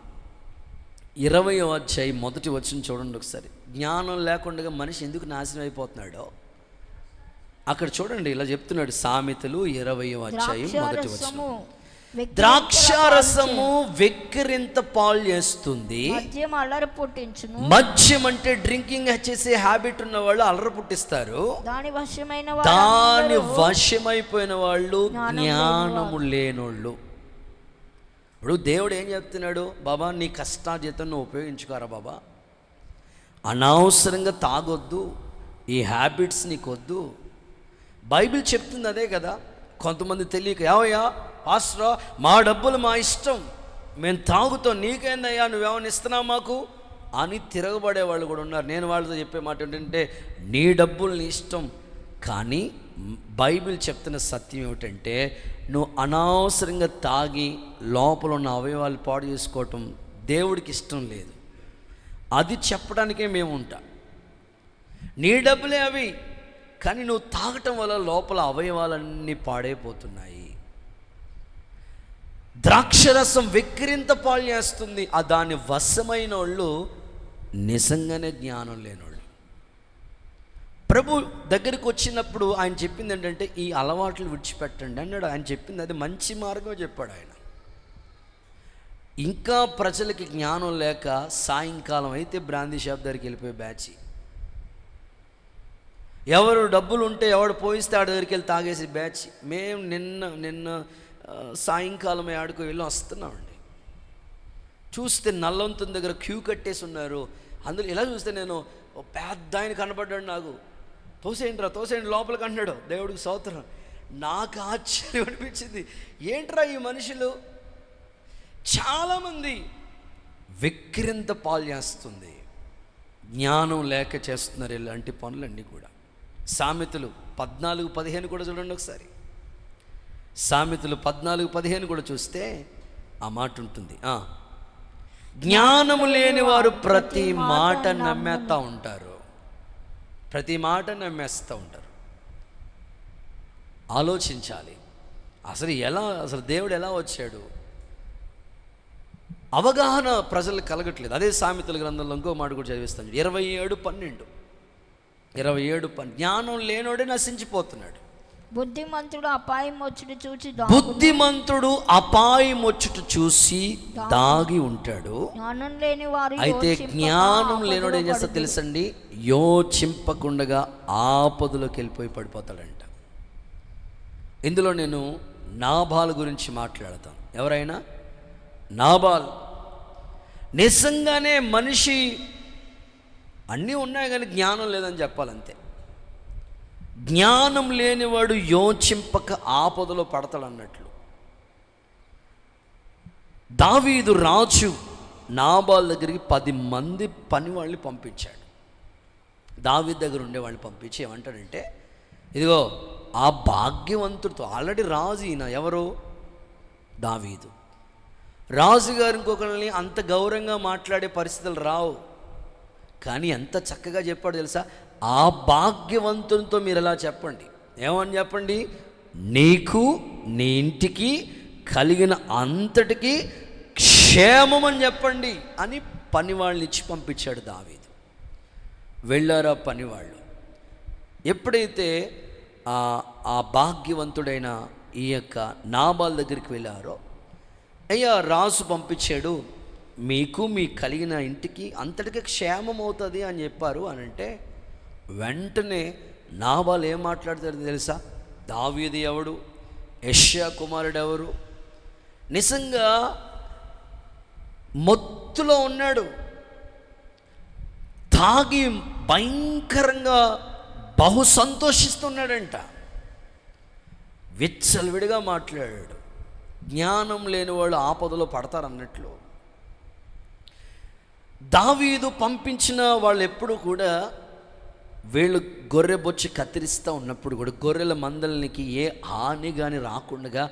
20వ అధ్యాయం 1వ వచనం చూడండి ఒకసారి. జ్ఞానం లేకుండా మనిషి ఎందుకు నాశనం అయిపోతున్నాడో అక్కడ చూడండి. ఇలా చెప్తున్నాడు సామెతలు 20వ అధ్యాయం 1వ వచనం. ద్రాక్షారసము వెక్కిరింత పాలు చేస్తుంది, మద్యం అంటే డ్రింకింగ్ చేసే హ్యాబిట్ ఉన్న వాళ్ళు అలర పుట్టిస్తారు, దాని వశమైపోయిన వాళ్ళు జ్ఞానము లేనోళ్ళు. ఇప్పుడు దేవుడు ఏం చెప్తున్నాడు? బాబా నీ కష్టాజీతం నువ్వు ఉపయోగించుకోరా బాబా, అనవసరంగా తాగొద్దు, ఈ హ్యాబిట్స్ నీకొద్దు. బైబిల్ చెప్తుంది అదే కదా. కొంతమంది తెలియక, ఏవయ్యా పాస్టరా మా డబ్బులు మా ఇష్టం, మేము తాగుతాం, నీకేందయ్యా నువ్వేమన్నా ఇస్తున్నావు మాకు అని తిరగబడే వాళ్ళు కూడా ఉన్నారు. నేను వాళ్ళతో చెప్పే మాట ఏంటంటే, నీ డబ్బులు నీ ఇష్టం, కానీ బైబిల్ చెప్తున్న సత్యం ఏమిటంటే, నువ్వు అనవసరంగా తాగి లోపల ఉన్న అవయవాలు పాడు చేసుకోవటం దేవుడికి ఇష్టం లేదు. అది చెప్పడానికే మేము ఉంటాం. నీ డబ్బులే అవి, కానీ నువ్వు తాగటం వల్ల లోపల అవయవాలన్నీ పాడైపోతున్నాయి. ద్రాక్షరసం వెక్కిరింత పాలు చేస్తుంది. ఆ దాని వశమైన వాళ్ళు నిజంగానే జ్ఞానం లేనోళ్ళు. ప్రభు దగ్గరికి వచ్చినప్పుడు ఆయన చెప్పింది ఏంటంటే, ఈ అలవాట్లు విడిచిపెట్టండి అన్నాడు. ఆయన చెప్పింది అది మంచి మార్గం చెప్పాడు ఆయన. ఇంకా ప్రజలకి జ్ఞానం లేక సాయంకాలం అయితే బ్రాందీ షాప్ దగ్గరికి వెళ్ళిపోయి బ్యాచ్, ఎవరు డబ్బులు ఉంటే ఎవడు పోయిస్తే ఆడ దగ్గరికి వెళ్ళి తాగేసి బ్యాచ్. మేము నిన్న సాయంకాలం ఆడుకు వెళ్ళి వస్తున్నామండి. చూస్తే నల్లంతుని దగ్గర క్యూ కట్టేసి ఉన్నారు. అందులో ఇలా చూస్తే నేను పెద్ద ఆయన కనబడ్డాడు. నాకు తోసేయండి లోపలికి అంటున్నాడు. దేవుడికి స్తోత్రం. నాకు ఆశ్చర్యం అనిపించింది, ఏంట్రా ఈ మనుషులు. చాలామంది వెక్కిరింత పాలు చేస్తుంది, జ్ఞానం లేక చేస్తున్నారు ఇలాంటి పనులన్నీ కూడా. సామెతలు 14:15 కూడా చూడండి ఒకసారి. సామెతలు 14:15 కూడా చూస్తే ఆ మాట ఉంటుంది. జ్ఞానము లేని వారు ప్రతి మాట నమ్మేస్తూ ఉంటారు. ఆలోచించాలి, అసలు దేవుడు ఎలా వచ్చాడు. అవగాహన ప్రజలు కలగట్లేదు. అదే సామెతల గ్రంథంలో ఇంకో మాట కూడా చదివిస్తాను, 27:12 జ్ఞానం లేనోడే నశించిపోతున్నాడు. బుద్ధిమంతుడు అపాయం వచ్చుట చూసి దాగి ఉంటాడు. అయితే జ్ఞానం లేనోడు ఏం చేస్తా తెలుసండి, యోచింపకుండగా ఆపదలోకి వెళ్ళిపోయి పడిపోతాడంట. ఇందులో నేను నాబాల్ గురించి మాట్లాడతాను. ఎవరైనా నాబాల్ నిజంగానే మనిషి అన్నీ ఉన్నాయి కానీ జ్ఞానం లేదని చెప్పాలంతే. జ్ఞానం లేనివాడు యోచింపక ఆపదలో పడతాడు అన్నట్లు. దావీదు రాజు నాబాల్ దగ్గరికి 10 మంది పని వాళ్ళని పంపించాడు. దావీదు దగ్గర ఉండే వాళ్ళని పంపించి ఏమంటాడంటే, ఇదిగో ఆ భాగ్యవంతుడితో, ఆల్రెడీ రాజు ఈయన, ఎవరు దావీదు రాజుగారు, ఇంకొకరిని అంత గౌరవంగా మాట్లాడే పరిస్థితులు రావు, కానీ ఎంత చక్కగా చెప్పాడు తెలుసా. ఆ భాగ్యవంతునితో మీరు ఎలా చెప్పండి, ఏమని చెప్పండి, నీకు నీ ఇంటికి కలిగిన అంతటికి క్షేమం అని చెప్పండి అని పనివాళ్ళని ఇచ్చి పంపించాడు దావీదు. వెళ్ళారా పనివాళ్ళు. ఎప్పుడైతే ఆ భాగ్యవంతుడైన ఈ యొక్క నాబాల్ దగ్గరికి వెళ్ళారో, అయ్యా రాజు పంపించాడు, మీకు మీ కలిగిన ఇంటికి అంతటికి క్షేమం అవుతుంది అని చెప్పారు అని అంటే, వెంటనే నాబాల్ ఏం మాట్లాడతాడు తెలుసా. దావీదు ఎవడు, యెషయా కుమారుడు ఎవరు, నిజంగా మొత్తులో ఉన్నాడు, తాగి భయంకరంగా బహు సంతోషిస్తున్నాడంట, విచ్చలవిడిగా మాట్లాడాడు. జ్ఞానం లేని వాళ్ళు ఆపదలో పడతారన్నట్లు. దావీదు పంపించిన వాళ్ళు ఎప్పుడు కూడా వీళ్ళు గొర్రె బొచ్చి కత్తిరిస్తూ ఉన్నప్పుడు కూడా గొర్రెల మందలనికి ఏ హాని కానీ రాకుండా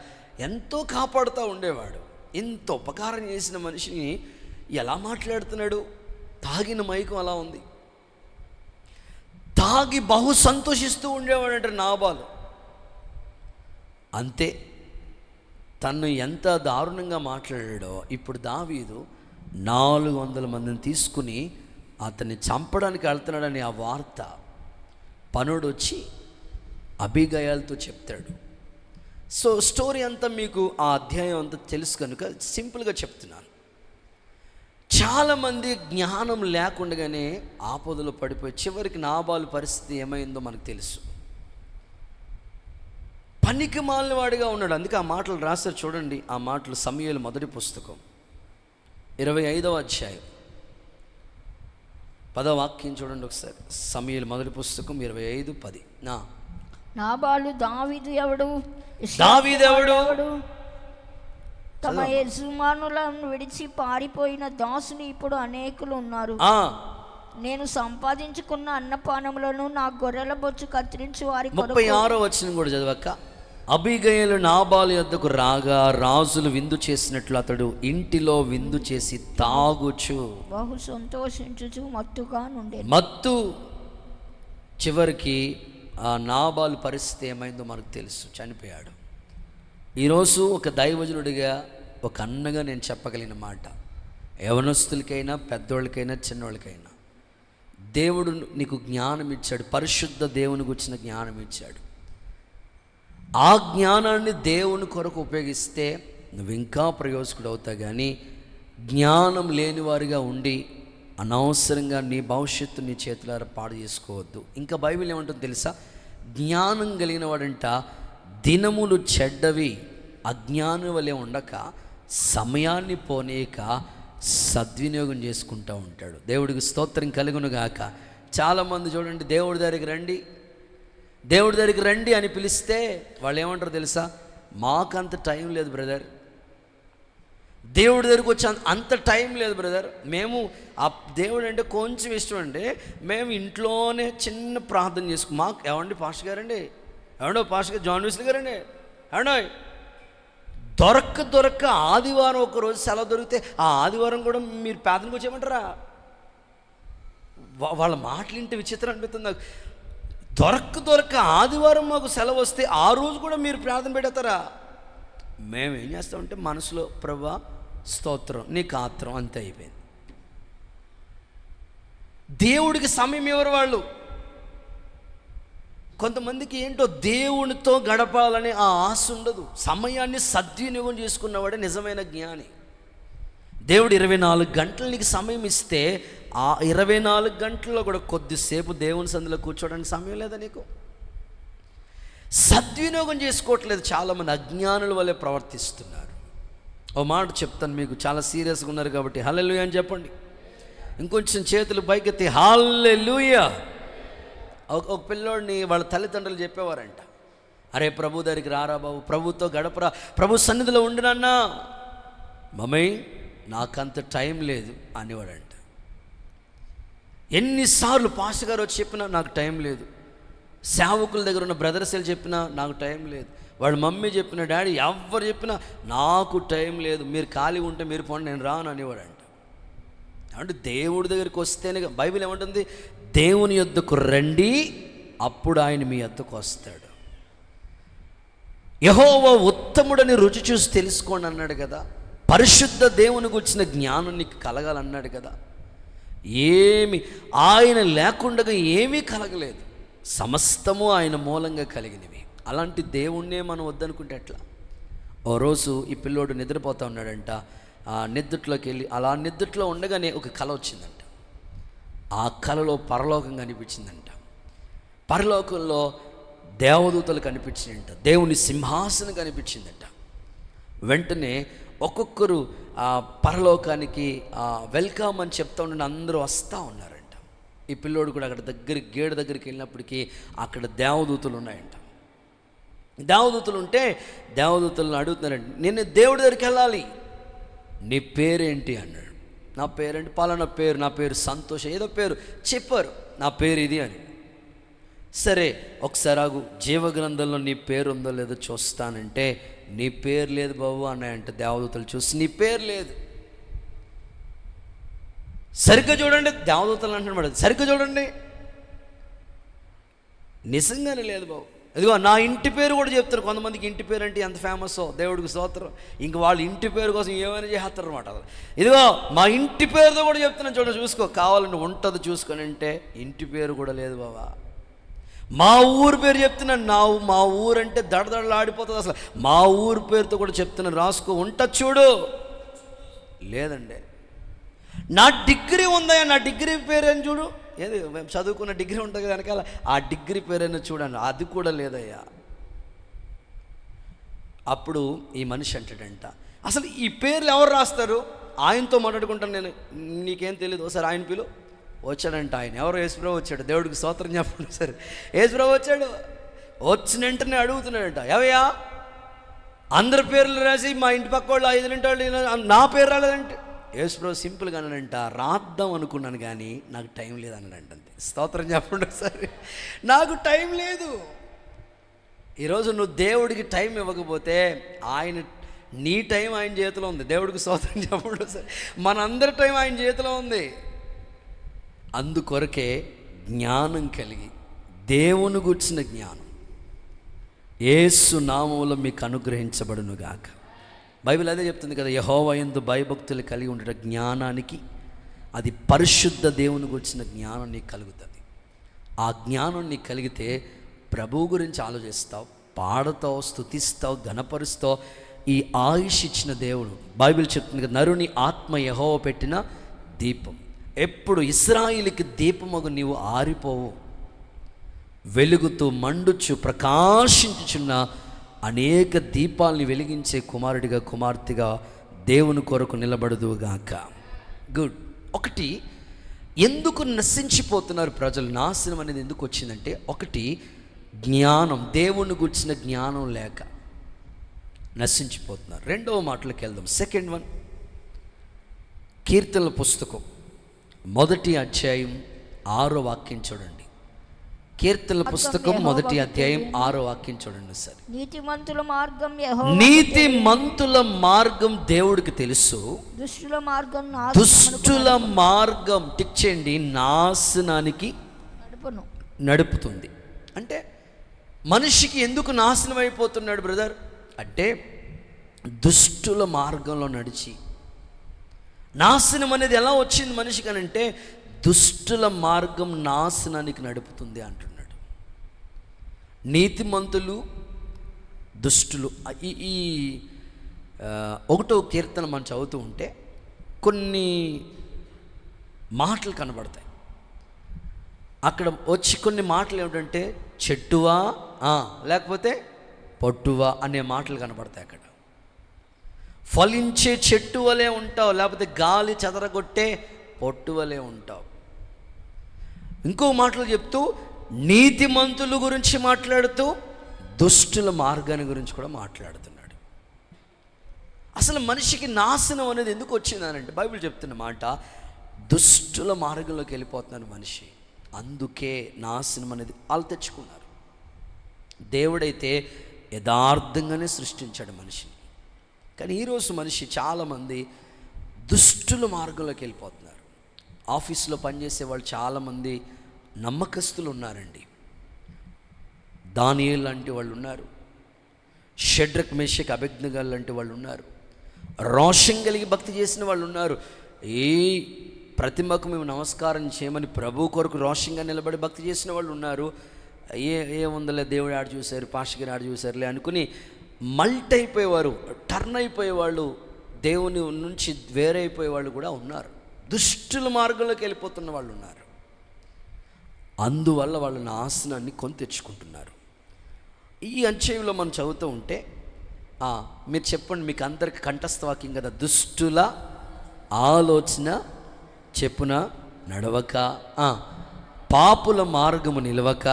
ఎంతో కాపాడుతూ ఉండేవాడు. ఇంత ఉపకారం చేసిన మనిషిని ఎలా మాట్లాడుతున్నాడు. తాగిన మైకం అలా ఉంది. తాగి బహు సంతోషిస్తూ ఉండేవాడంటే నాబాలు. అంతే, తను ఎంత దారుణంగా మాట్లాడాడో. ఇప్పుడు దావీదు 400 మందిని తీసుకుని అతన్ని చంపడానికి వెళ్తున్నాడని ఆ వార్త పనుడు వచ్చి అబీగయాలతో చెప్తాడు. సో స్టోరీ అంతా మీకు ఆ అధ్యాయం అంతా తెలుసు కనుక సింపుల్గా చెప్తున్నాను. చాలామంది జ్ఞానం లేకుండానే ఆపదలో పడిపోయి చివరికి నాబాలు పరిస్థితి ఏమైందో మనకు తెలుసు. పనికి మాలినవాడిగా ఉన్నాడు. అందుకే ఆ మాటలు రాశారు చూడండి. ఆ మాటలు సమూయేలు మొదటి పుస్తకం 25వ అధ్యాయం 10వ వాక్యం చూడండి ఒకసారి. సమూయేలు మొదటి పుస్తకం 25:10. నాబాలు దావీదు ఎవడు, దావీదెవడు? తమ యజమానులను విడిచి పారిపోయిన దాసులు ఇప్పుడు అనేకులు ఉన్నారు. నేను సంపాదించుకున్న అన్నపానములను నా గొర్రెల బొచ్చు కత్తిరించి వారి 36వ వచనం కూడా చదవక్క. అబీగయలు నాబాలు యొద్దకు రాగా రాజులు విందు చేసినట్లు అతడు ఇంటిలో విందు చేసి తాగుచు బహు సంతోషించుచు మత్తుగా నుండే. మత్తు. చివరికి ఆ నాబాలు పరిస్థితి ఏమైందో మనకు తెలుసు, చనిపోయాడు. ఈరోజు ఒక దైవజనుడిగా, ఒక అన్నగా నేను చెప్పగలిగిన మాట, యవనస్తులకైనా పెద్దోళ్ళకైనా చిన్నోళ్ళకైనా దేవుడు నీకు జ్ఞానం ఇచ్చాడు, పరిశుద్ధ దేవుని గురించిన జ్ఞానం ఇచ్చాడు. ఆ జ్ఞానాన్ని దేవుని కొరకు ఉపయోగిస్తే నువ్వు ఇంకా ప్రయోజకుడు అవుతావు. కానీ జ్ఞానం లేనివారిగా ఉండి అనవసరంగా నీ భవిష్యత్తు నీ చేతులారా పాడు చేసుకోవద్దు. ఇంకా బైబిల్ ఏమంటుందో తెలుసా? జ్ఞానం కలిగిన వాడంట దినములు చెడ్డవి అజ్ఞానం వలె ఉండక సమయాన్ని పోనీయక సద్వినియోగం చేసుకుంటూ ఉంటాడు. దేవుడికి స్తోత్రం కలుగును గాక. చాలామంది చూడండి, దేవుడి దగ్గరికి రండి, దేవుడి దగ్గరికి రండి అని పిలిస్తే వాళ్ళు ఏమంటారు తెలుసా? మాకంత టైం లేదు బ్రదర్, దేవుడి దగ్గరికి వచ్చి అంత టైం లేదు బ్రదర్, మేము ఆ దేవుడు అంటే కొంచెం ఇష్టం అండి, మేము ఇంట్లోనే చిన్న ప్రార్థన చేసుకు. మాకు ఏమండి పాస్టర్ గారండి, ఏమండో పాస్టర్ గారు, జాన్ విస్లీ గారండి, ఏమండో దొరక్క ఆదివారం ఒకరోజు సెలవు దొరికితే ఆ ఆదివారం కూడా మీరు ప్రార్థనకు వచ్చేయమంటారా? వాళ్ళ మాటలు ఇంటి విచిత్రం అనిపిస్తుంది నాకు. దొరక్క ఆదివారం మాకు సెలవు వస్తే ఆ రోజు కూడా మీరు ప్రార్థన పెడతారా? మేము ఏం చేస్తామంటే మనసులో ప్రభువా స్తోత్రం, నీకు ఆత్రం, అంతే అయిపోయింది. దేవుడికి సమయం ఎవరు వాళ్ళు? కొంతమందికి ఏంటో దేవునితో గడపాలని ఆ ఆశ ఉండదు. సమయాన్ని సద్వినియోగం చేసుకున్నవాడే నిజమైన జ్ఞాని. దేవుడు 24 గంటలు నీకు సమయం ఇస్తే ఆ 24 గంటల్లో కూడా కొద్దిసేపు దేవుని సన్నిధిలో కూర్చోడానికి సమయం లేదా నీకు? సద్వినియోగం చేసుకోవట్లేదు. చాలామంది అజ్ఞానుల వల్లే ప్రవర్తిస్తున్నారు. ఓ మాట చెప్తాను మీకు, చాలా సీరియస్గా ఉన్నారు కాబట్టి హల్లెలూయా అని చెప్పండి. ఇంకొంచెం చేతులు పైకెత్తి హల్లెలూయా. ఒక పిల్లోడిని వాళ్ళ తల్లిదండ్రులు చెప్పేవారంట, అరే ప్రభు దగ్గరికి రారా బాబు, ప్రభుతో గడపరా, ప్రభు సన్నిధిలో ఉండినన్నా. మమ్మీ నాకంత టైం లేదు అనేవాడంట. ఎన్నిసార్లు పాస్టర్ గారు వచ్చి చెప్పినా నాకు టైం లేదు, సేవకుల దగ్గర ఉన్న బ్రదర్స్ చెప్పినా నాకు టైం లేదు, వాళ్ళ మమ్మీ చెప్పిన డాడీ ఎవరు చెప్పినా నాకు టైం లేదు, మీరు ఖాళీ ఉంటే మీరు పోండి, నేను రాను అనేవాడంట. అంటే దేవుడి దగ్గరికి వస్తేనే, బైబిల్ ఏమంటుంది? దేవుని యొద్దకు రండి, అప్పుడు ఆయన మీ యొద్దకు వస్తాడు. యెహోవా ఉత్తముడని రుచి చూసి తెలుసుకోండి అన్నాడు కదా. పరిశుద్ధ దేవుని గురించిన జ్ఞానం నీకు కలగాలన్నాడు కదా. ఏమి ఆయన లేకుండా ఏమీ కలగలేదు, సమస్తము ఆయన మూలంగా కలిగినవి. అలాంటి దేవుణ్ణే మనం వద్దనుకుంటే ఎట్లా? ఓ రోజు ఈ పిల్లోడు నిద్రపోతూ ఉన్నాడంట. ఆ నిద్రలోకి వెళ్ళి అలా నిద్రలో ఉండగానే ఒక కల వచ్చిందంట. ఆ కలలో పరలోకం కనిపించిందంట. పరలోకంలో దేవదూతలు కనిపించిందంట, దేవుని సింహాసనం కనిపించిందంట. వెంటనే ఒక్కొక్కరు ఆ పరలోకానికి వెల్కమ్ అని చెప్తా ఉండండి, అందరూ వస్తూ ఉన్నారంట. ఈ పిల్లోడు కూడా అక్కడ గేడు దగ్గరికి వెళ్ళినప్పటికీ అక్కడ దేవదూతలు ఉన్నాయంట. దేవదూతలు ఉంటే దేవదూతలను అడుగుతున్నారండి, నేను దేవుడి దగ్గరికి వెళ్ళాలి, నీ పేరేంటి అన్నాడు. నా పేరేంటి? పలానా పేరు, నా పేరు సంతోష్, ఏదో పేరు చెప్పారు, నా పేరు ఇది అని. సరే ఒకసారి ఆగు, జీవగ్రంథంలో నీ పేరు ఉందో లేదో చూస్తానంటే నీ పేరు లేదు బాబు అన్నాయంట. దేవదూతలు చూసి నీ పేరు లేదు. సరిగ్గా చూడండి, దేవదూతలు అంటున్నాడు, సరిగ్గా చూడండి, నిజంగానే లేదు బాబు. ఇదిగో నా ఇంటి పేరు కూడా చెప్తారు. కొంతమందికి ఇంటి పేరు అంటే ఎంత ఫేమస్, దేవుడికి స్తోత్రం. ఇంక వాళ్ళ ఇంటి పేరు కోసం ఏమైనా చేస్తారు అనమాట. ఇదిగో మా ఇంటి పేరుతో కూడా చెప్తున్నాను చూడండి, చూసుకో, కావాలంటే ఉంటుంది చూసుకొని అంటే ఇంటి పేరు కూడా లేదు బాబా. మా ఊరు పేరు చెప్తున్నాను, మా ఊరు అంటే దడదడలు ఆడిపోతుంది. అసలు మా ఊరు పేరుతో కూడా చెప్తున్నాను, రాసుకో, ఉంటుంది చూడు. లేదండి. నా డిగ్రీ ఉందా, నా డిగ్రీ పేరు అని చూడు, ఏది మేము చదువుకున్న డిగ్రీ ఉంటుంది కదా వెనకాల, ఆ డిగ్రీ పేరైనా చూడండి, అది కూడా లేదయ్యా. అప్పుడు ఈ మనిషి అంటాడంట, అసలు ఈ పేర్లు ఎవరు రాస్తారు? ఆయనతో మాట్లాడుకుంటాను నేను, నీకేం తెలియదు, ఒకసారి ఆయన పిలు, వచ్చాడంట ఆయన. ఎవరో యేసుప్రభు వచ్చాడు. దేవుడికి స్తోత్రం చెప్పండి. సరే, యేసుప్రభు వచ్చాడు. వచ్చిన వెంటనే అడుగుతున్నాడంట, ఏవయ్యా అందరి పేర్లు రాసి మా ఇంటి పక్క వాళ్ళు 5 వాళ్ళు నా పేరు రాలేదంటే, యేసుప్రభు సింపుల్గా అన్నాడంట, రాద్దాం అనుకున్నాను కానీ నాకు టైం లేదు అన్నాడంట. అంతే. స్తోత్రం చెప్పండి సరే, నాకు టైం లేదు. ఈరోజు నువ్వు దేవుడికి టైం ఇవ్వకపోతే ఆయన నీ టైం ఆయన చేతిలో ఉంది. దేవుడికి స్తోత్రం చెప్పండి సరే, మనందరి టైం ఆయన చేతిలో ఉంది. అందుకొరకే జ్ఞానం కలిగి, దేవుని గుర్చిన జ్ఞానం యేసు నామములో మీకు అనుగ్రహించబడును గాక. బైబిల్ అదే చెప్తుంది కదా, యెహోవా యందు భయభక్తులు కలిగి ఉండట జ్ఞానానికి, అది పరిశుద్ధ దేవుని గుర్చిన జ్ఞానం నీకు కలుగుతుంది. ఆ జ్ఞానం నీకు కలిగితే ప్రభువు గురించి ఆలోచిస్తావు, పాడతావు, స్తుతిస్తావు, ఘనపరుస్తావు. ఈ ఆయుష్ ఇచ్చిన దేవుడు, బైబిల్ చెప్తుంది కదా, నరుని ఆత్మ యెహోవా పెట్టిన దీపం. ఎప్పుడు ఇశ్రాయేలుకి దీపమగు నీవు ఆరిపోవు, వెలుగుతూ మండుచు ప్రకాశించుచున్న అనేక దీపాలని వెలిగించే కుమారుడిగా, కుమార్తెగా దేవుని కొరకు నిలబడదుగాక. గుడ్. ఒకటి, ఎందుకు నశించిపోతున్నారు ప్రజలు? నాశనం అనేది ఎందుకు వచ్చిందంటే, ఒకటి జ్ఞానం, దేవుని గురించిన జ్ఞానం లేక నశించిపోతున్నారు. రెండవ మాటలకు వెళ్దాం. సెకండ్ వన్, కీర్తనల పుస్తకం 1వ అధ్యాయం 6వ వాక్యం చూడండి. కీర్తనల పుస్తకం 1వ అధ్యాయం 6వ వాక్యం చూడండి సార్. నీతిమంతుల మార్గం నీతిమంతుల మార్గం దేవుడికి తెలుసు, దుష్టుల మార్గం టిక్ చేయండి, నాశనానికి నడుపుతుంది. అంటే మనిషికి ఎందుకు నాశనం అయిపోతున్నాడు బ్రదర్ అంటే, దుష్టుల మార్గంలో నడిచి. నాశనం అనేది ఎలా వచ్చింది మనిషికి అని అంటే, దుష్టుల మార్గం నాశనానికి నడుపుతుంది అంటున్నాడు. నీతిమంతులు, దుష్టులు. ఈ 1వ కీర్తన మనం చదువుతూ ఉంటే కొన్ని మాటలు కనబడతాయి. అక్కడ వచ్చి కొన్ని మాటలు ఏమిటంటే, చెట్టువా లేకపోతే పొట్టువా అనే మాటలు కనబడతాయి. అక్కడ ఫలించే చెట్టు వలె ఉంటావు, లేకపోతే గాలి చెదరగొట్టే పొట్టు వలె ఉంటావు. ఇంకో మాటలు చెప్తూ నీతిమంతుల గురించి మాట్లాడుతూ దుష్టుల మార్గాన్ని గురించి కూడా మాట్లాడుతున్నాడు. అసలు మనిషికి నాశనం అనేది ఎందుకు వచ్చిందనంటే, బైబిల్ చెప్తున్న మాట, దుష్టుల మార్గంలోకి వెళ్ళిపోతున్నారు మనిషి. అందుకే నాశనం అనేది వాళ్ళు తెచ్చుకున్నారు. దేవుడైతే యథార్థంగానే సృష్టించాడు మనిషిని. కానీ ఈరోజు మనిషి చాలామంది దుష్టుల మార్గంలోకి వెళ్ళిపోతున్నారు. ఆఫీస్లో పనిచేసే వాళ్ళు చాలామంది నమ్మకస్తులు ఉన్నారండి. దానియేలు లాంటి వాళ్ళు ఉన్నారు, షడ్రక్ మేషక్ అబేద్నెగో లాంటి వాళ్ళు ఉన్నారు, రోషం కలిగి భక్తి చేసిన వాళ్ళు ఉన్నారు. ఏ ప్రతిమకు మేము నమస్కారం చేయమని ప్రభు కొరకు రోషంగా నిలబడి భక్తి చేసిన వాళ్ళు ఉన్నారు. ఏముందలే, దేవుడు ఆడు చూశారు, పాస్టర్ గారు ఆడు చూశారులే అనుకుని మల్ట్ అయిపోయేవారు, టర్న్ అయిపోయేవాళ్ళు, దేవుని నుంచి వేరైపోయేవాళ్ళు కూడా ఉన్నారు. దుష్టుల మార్గంలోకి వెళ్ళిపోతున్న వాళ్ళు ఉన్నారు. అందువల్ల వాళ్ళ నాశనాన్ని కొని తెచ్చుకుంటున్నారు. ఈ అధ్యాయంలో మనం చదువుతూ ఉంటే, మీరు చెప్పండి, మీకు అందరికి కంఠస్థవాక్యం కదా, దుష్టుల ఆలోచన చెప్పున నడవక, పాపుల మార్గము నిలవక,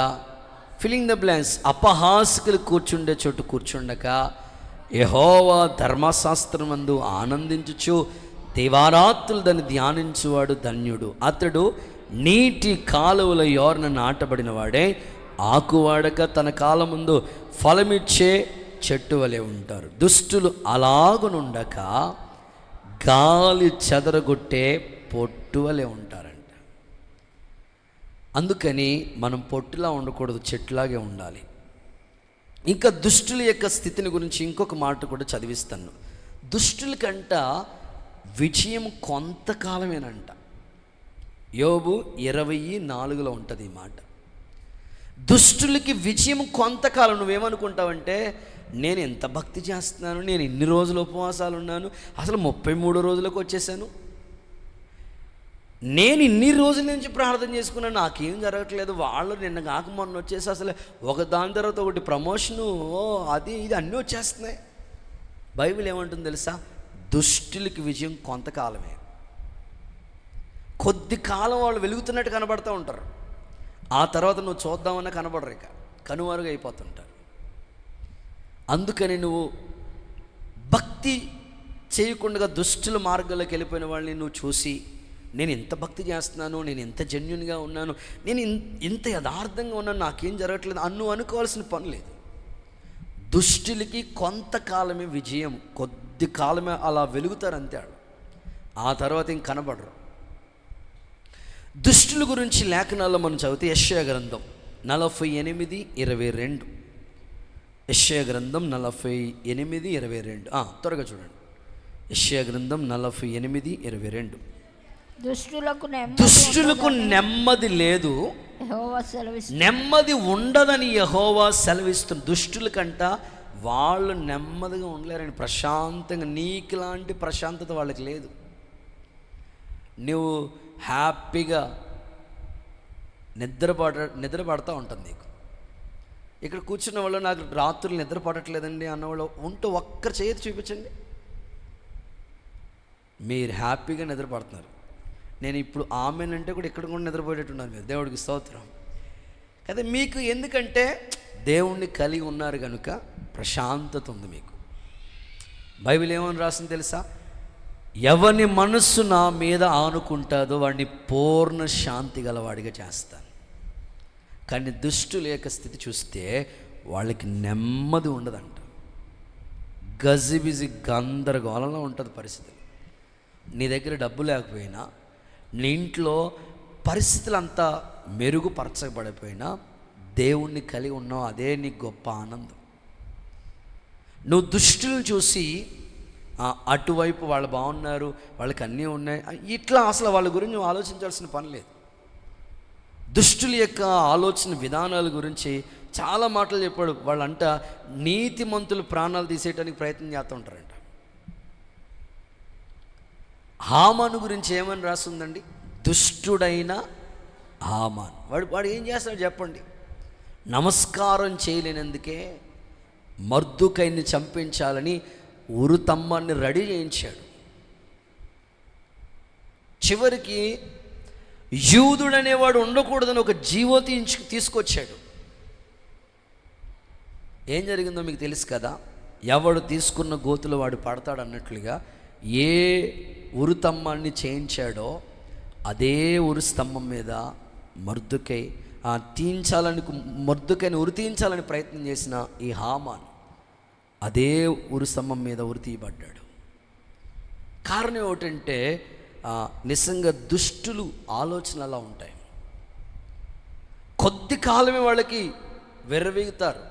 ఫిల్లింగ్ ద బ్లాంక్స్, అపహాసకులు కూర్చుండే చోటు కూర్చుండక, యెహోవా ధర్మశాస్త్రమందు ఆనందించుచు దివారాత్రులు దాన్ని ధ్యానించువాడు ధన్యుడు. అతడు నీటి కాలువల యోర్న నాటబడిన వాడే, ఆకువాడక తన కాలం ముందు ఫలమిచ్చే చెట్టు వలె ఉంటారు. దుష్టులు అలాగునుండక గాలి చెదరగొట్టే పొట్టు వలె ఉంటారంట. అందుకని మనం పొట్టులా ఉండకూడదు, చెట్టులాగే ఉండాలి. ఇంకా దుష్టుల యొక్క స్థితిని గురించి ఇంకొక మాట కూడా చదివిస్తాను. దుష్టుల కంట విజయం కొంతకాలమేనంట. యోబు 24లో ఉంటుంది ఈ మాట. దుష్టులకి విజయం కొంతకాలం. నువ్వేమనుకుంటావంటే, నేను ఎంత భక్తి చేస్తున్నాను, నేను ఇన్ని రోజులు ఉపవాసాలు ఉన్నాను, అసలు 33 రోజులకు వచ్చేసాను, నేను ఇన్ని రోజుల నుంచి ప్రార్థన చేసుకున్నాను, నాకేం జరగట్లేదు, వాళ్ళు నిన్న కాక మొన్న వచ్చేసి అసలు ఒక దాని తర్వాత ఒకటి ప్రమోషను, అది ఇది అన్నీ వచ్చేస్తున్నాయి. బైబిల్ ఏమంటుంది తెలుసా? దుష్టులకి విజయం కొంతకాలమే. కొద్ది కాలం వాళ్ళు వెలుగుతున్నట్టు కనబడుతూ ఉంటారు, ఆ తర్వాత నువ్వు చూద్దామన్నా కనబడరు, ఇక కనుమరుగు అయిపోతుంటారు. అందుకని నువ్వు భక్తి చేయకుండా దుష్టుల మార్గాల్లోకి వెళ్ళిపోయిన వాళ్ళని నువ్వు చూసి, నేను ఇంత భక్తి చేస్తున్నాను, నేను ఇంత జెన్యున్గా ఉన్నాను, నేను ఇంత యథార్థంగా ఉన్నాను, నాకేం జరగట్లేదు అనుకోవాల్సిన పని లేదు. దుష్టులకి కొంతకాలమే విజయం, కొద్ది కాలమే అలా వెలుగుతారు అంతే, ఆ తర్వాత ఇంక కనబడరు. దుష్టుల గురించి లేఖనాల్లో మనం చదివితే యెషయా గ్రంథం 48:22, యెషయా గ్రంథం 48:22, త్వరగా చూడండి. యెషయా గ్రంథం 48:22. దుష్టులకు నెమ్మది లేదు, నెమ్మది ఉండదని యెహోవా సెలవిస్తుంది. దుష్టుల కంట వాళ్ళు నెమ్మదిగా ఉండలేరని, ప్రశాంతంగా, నీకులాంటి ప్రశాంతత వాళ్ళకి లేదు. నువ్వు హ్యాపీగా నిద్ర పడతా ఉంటుంది నీకు. ఇక్కడ కూర్చున్న వాళ్ళు నాకు రాత్రులు నిద్ర పడట్లేదండి అన్నవాళ్ళు ఉంటూ ఒక్కరు చేతి చూపించండి, మీరు హ్యాపీగా నిద్ర పడుతున్నారు. నేను ఇప్పుడు ఆమెనంటే కూడా ఇక్కడ కూడా నిద్రపోయేటట్టున్నారు మీరు, దేవుడికి స్తోత్రం కదా. మీకు ఎందుకంటే దేవుణ్ణి కలిగి ఉన్నారు కనుక ప్రశాంతత ఉంది మీకు. బైబిల్ ఏమని రాసింది తెలుసా? ఎవని మనస్సు నా మీద ఆనుకుంటుందో వాడిని పూర్ణ శాంతి గలవాడిగా చేస్తాను. కానీ దుష్టుల యొక్క స్థితి చూస్తే వాళ్ళకి నెమ్మది ఉండదంట, గజిబిజి గందరగోళంలో ఉంటుంది పరిస్థితి. నీ దగ్గర డబ్బు లేకపోయినా, నీ ఇంట్లో పరిస్థితులు అంతా మెరుగుపరచబడిపోయినా, దేవుణ్ణి కలిగి ఉన్నావు, అదే నీకు గొప్ప ఆనందం. నువ్వు దుష్టులను చూసి అటువైపు వాళ్ళు బాగున్నారు, వాళ్ళకి అన్నీ ఉన్నాయి, ఇట్లా అసలు వాళ్ళ గురించి నువ్వు ఆలోచించాల్సిన పని లేదు. దుష్టుల యొక్క ఆలోచన విధానాల గురించి చాలా మాటలు చెప్పాడు. వాళ్ళంట నీతిమంతులు ప్రాణాలు తీసేయడానికి ప్రయత్నం చేస్తూ ఉంటారంట. హామాను గురించి ఏమని రాస్తుందండి? దుష్టుడైన హామాన్. వాడు ఏం చేస్తాడు చెప్పండి? నమస్కారం చేయలేనందుకే మర్దుకైని చంపించాలని ఉరుతమ్మాన్ని రెడీ చేయించాడు. చివరికి యూదుడనేవాడు ఉండకూడదని ఒక జీవో తీసుకొచ్చాడు. ఏం జరిగిందో మీకు తెలుసు కదా. ఎవడు తీసుకున్న గోతులు వాడు పడతాడు అన్నట్లుగా ఏ ఉరుతమ్మాన్ని చేయించాడో అదే ఉరు స్తంభం మీద మర్దుకై మర్దుకైని ఉరి తీయించాలని ప్రయత్నం చేసిన ఈ హామాన్ అదే ఉరు స్తంభం మీద ఉరి తీయబడ్డాడు. కారణం ఏమిటంటే నిజంగా దుష్టులు ఆలోచనలు అలా ఉంటాయి. కొద్ది కాలమే వాళ్ళకి వెర్రవీగుతారు.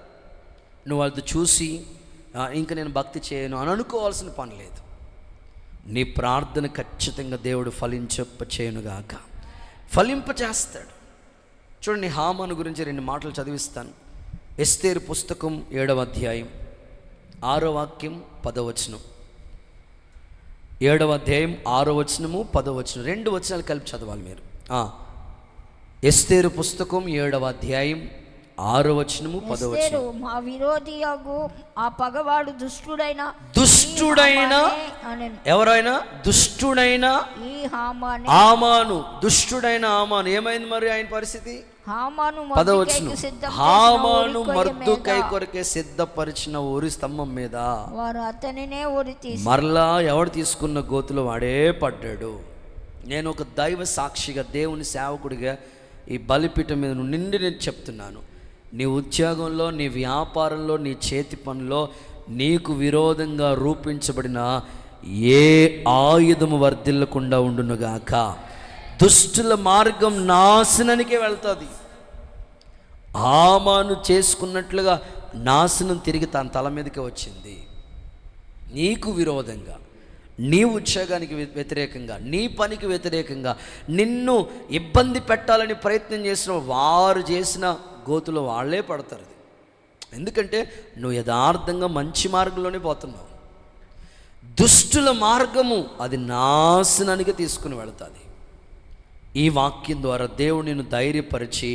నువ్వు వాళ్ళతో చూసి ఇంకా నేను భక్తి చేయను అని అనుకోవాల్సిన పని లేదు. నీ ప్రార్థన ఖచ్చితంగా దేవుడు చేయనుగాక, ఫలింపచేస్తాడు. చూడండి, హామాను గురించి 2 మాటలు చదివిస్తాను. ఎస్తేరు పుస్తకం 7వ అధ్యాయం 6వ వాక్యం 10వ వచనం. 7వ అధ్యాయం 6వ వచనము 10వ వచనం, 2 వచనాలు కలిపి చదవాలి మీరు. ఎస్తేరు పుస్తకం 7వ అధ్యాయం 6వ వచనము 10వ వచనం. మా విరోధియగు ఆ పగవాడు దుష్టుడైన ఎవరైనా దుష్టుడైన ఈ హామాను. దుష్టుడైన హామాను ఏమైంది మరి ఆయన పరిస్థితి? హామాను మర్దుకై కొరకే సిద్ధపరిచిన ఉరి స్తంభం మీద వారు అతనినే ఉరి తీసి మరలా ఎవడు తీసుకున్న గోతులో వాడే పడ్డాడు. నేను ఒక దైవ సాక్షిగా, దేవుని సేవకుడిగా ఈ బలిపీఠం మీద నిండి నేను చెప్తున్నాను, నీ ఉద్యోగంలో, నీ వ్యాపారంలో, నీ చేతి పనిలో నీకు విరోధంగా రూపించబడిన ఏ ఆయుధము వర్ధిల్లకుండా ఉండునుగాక. దుష్టుల మార్గం నాశనానికే వెళ్తుంది. హామాను చేసుకున్నట్లుగా నాశనం తిరిగి తన తల మీదకే వచ్చింది. నీకు విరోధంగా, నీ ఉద్యోగానికి వ్యతిరేకంగా, నీ పనికి వ్యతిరేకంగా నిన్ను ఇబ్బంది పెట్టాలని ప్రయత్నం చేసిన వారు చేసిన గోతులో వాళ్ళే పడతారు. ఎందుకంటే నువ్వు యథార్థంగా మంచి మార్గంలోనే పోతున్నావు. దుష్టుల మార్గము అది నాశనానికి తీసుకుని వెళుతుంది. ఈ వాక్యం ద్వారా దేవుడు నిన్ను ధైర్యపరిచి,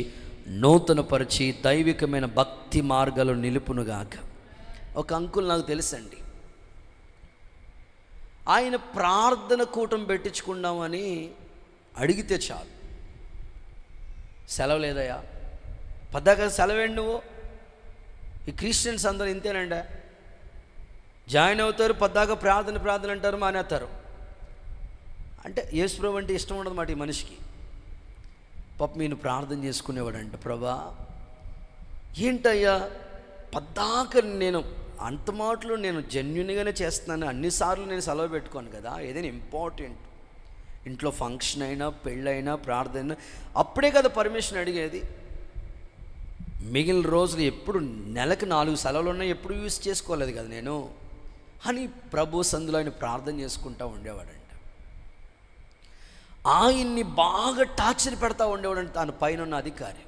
నూతనపరిచి, దైవికమైన భక్తి మార్గాలు నిలుపునుగాక. ఒక అంకుల్ నాకు తెలుసండి, ఆయన ప్రార్థన కూటం పెట్టించుకుందామని అడిగితే చాలు. సెలవు లేదయ్యా, పద్దాక సెలవేండి నువ్వు. ఈ క్రిస్టియన్స్ అందరూ ఇంతేనండి, జాయిన్ అవుతారు, పద్దాక ప్రార్థన అంటారు, మానేస్తారు. అంటే యేసుప్రభు అంటే ఇష్టం ఉండదు మాట ఈ మనిషికి. పాప నేను ప్రార్థన చేసుకునేవాడంట, ప్రభా ఏంటయ్యా పద్దాక నేను అంత మాటలు నేను జెన్యున్గానే చేస్తున్నాను, అన్నిసార్లు నేను సెలవు పెట్టుకోను కదా, ఏదైనా ఇంపార్టెంట్ ఇంట్లో ఫంక్షన్ అయినా పెళ్ళైనా ప్రార్థన అప్పుడే కదా పర్మిషన్ అడిగేది. మిగిలిన రోజులు ఎప్పుడు నెలకు 4 సెలవులు ఉన్నాయి, ఎప్పుడు యూజ్ చేసుకోలేదు కదా నేను అని ప్రభు సందులో ఆయన ప్రార్థన చేసుకుంటూ ఉండేవాడంట. ఆయన్ని బాగా టార్చర్ పెడతా ఉండేవాడంట తన పైన ఉన్న అధికారి.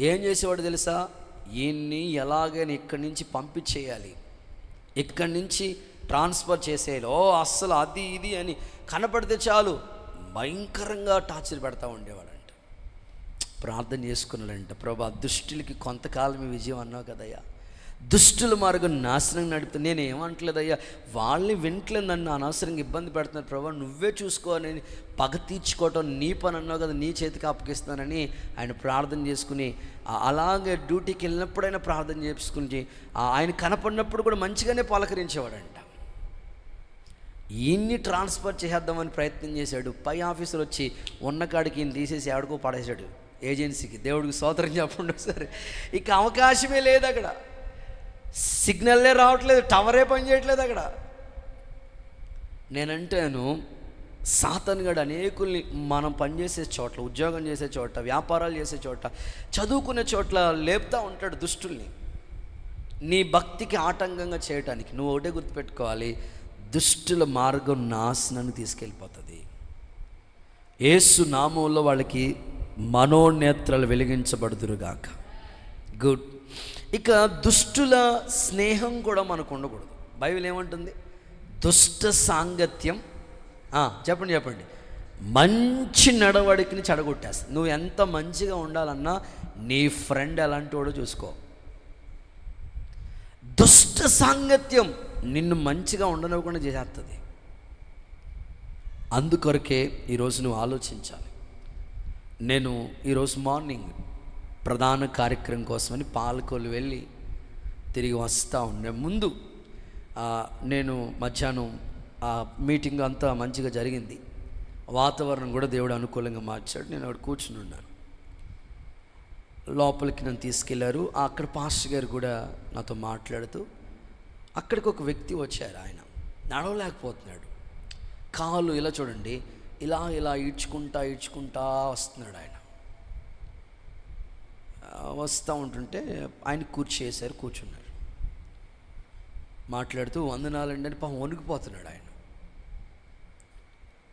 ఏం చేసేవాడు తెలుసా, ఈయన్ని ఎలాగైనా ఇక్కడి నుంచి పంపించేయాలి, ఇక్కడి నుంచి ట్రాన్స్ఫర్ చేసేయాలి, అస్సలు అది ఇది అని కనపడితే చాలు భయంకరంగా టార్చర్ పెడతా ఉండేవాడంట. ప్రార్థన చేసుకున్నాడంట, ప్రభా దుష్టులకి కొంతకాలమే విజయం అన్నావు కదయ్యా, దుష్టుల మార్గం నాశనం నడుపుతా. నేను ఏమంటలేదయ్యా, వాళ్ళని వింటలేదు, నన్ను అనవసరంగా ఇబ్బంది పెడుతున్నారు ప్రభా, నువ్వే చూసుకో, నేను పగ తీర్చుకోవటం నీ పని అన్నావు కదా, నీ చేతికి అప్పగిస్తానని ఆయన ప్రార్థన చేసుకుని అలాగే డ్యూటీకి వెళ్ళినప్పుడైనా ప్రార్థన చేసుకుని ఆయన కనపడినప్పుడు కూడా మంచిగానే పలకరించేవాడంట. ఈయన్ని ట్రాన్స్ఫర్ చేసేద్దామని ప్రయత్నం చేశాడు. పై ఆఫీసర్ వచ్చి ఉన్న కాడికి ఈయన తీసేసి ఆడుకో పడేశాడు ఏజెన్సీకి. దేవుడికి స్తోత్రం చెప్పండి ఒకసారి. ఇక అవకాశమే లేదు అక్కడ, సిగ్నల్లే రావట్లేదు, టవరే పనిచేయట్లేదు అక్కడ. నేనంటాను సాతాను గాడు అనేకుల్ని మనం పనిచేసే చోట్ల, ఉద్యోగం చేసే చోట, వ్యాపారాలు చేసే చోట, చదువుకునే చోట్ల లేపుతూ ఉంటాడు దుష్టుల్ని నీ భక్తికి ఆటంకంగా చేయటానికి. నువ్వు ఒకటే గుర్తుపెట్టుకోవాలి, దుష్టుల మార్గం నాశనాన్ని తీసుకెళ్ళిపోతుంది. యేసు నామంలో వాళ్ళకి మనోనేత్రాలు వెలిగించబడుదురుగాక. గుడ్. ఇక దుష్టుల స్నేహం కూడా మనకు ఉండకూడదు. బైబిల్ ఏమంటుంది, దుష్ట సాంగత్యం చెప్పండి మంచి నడవడికని చెడగొట్టేస్తుంది. నువ్వు ఎంత మంచిగా ఉండాలన్నా నీ ఫ్రెండ్ ఎలాంటి వాడో చూసుకో. దుష్ట సాంగత్యం నిన్ను మంచిగా ఉండనివ్వకుండా చేసేస్తుంది. అందుకొరకే ఈరోజు నువ్వు ఆలోచించాలి. నేను ఈరోజు మార్నింగ్ ప్రధాన కార్యక్రమం కోసమని పాలకొల్లు వెళ్ళి తిరిగి వస్తూ ఉండే ముందు నేను మధ్యాహ్నం మీటింగ్ అంతా మంచిగా జరిగింది, వాతావరణం కూడా దేవుడు అనుకూలంగా మార్చాడు. నేను అక్కడ కూర్చుని ఉన్నాను. లోపలికి నన్ను తీసుకెళ్లారు. అక్కడ పాస్టర్ గారు కూడా నాతో మాట్లాడుతూ, అక్కడికి ఒక వ్యక్తి వచ్చారు. ఆయన నడవలేకపోతున్నాడు, కాలు ఇలా చూడండి ఇలా ఇలా ఈడ్చుకుంటా వస్తున్నాడు. ఆయన వస్తూ ఉంటుంటే ఆయన కూర్చేశారు, కూర్చున్నారు. మాట్లాడుతూ వందనాలండి అని పాపం వణికిపోతున్నాడు ఆయన.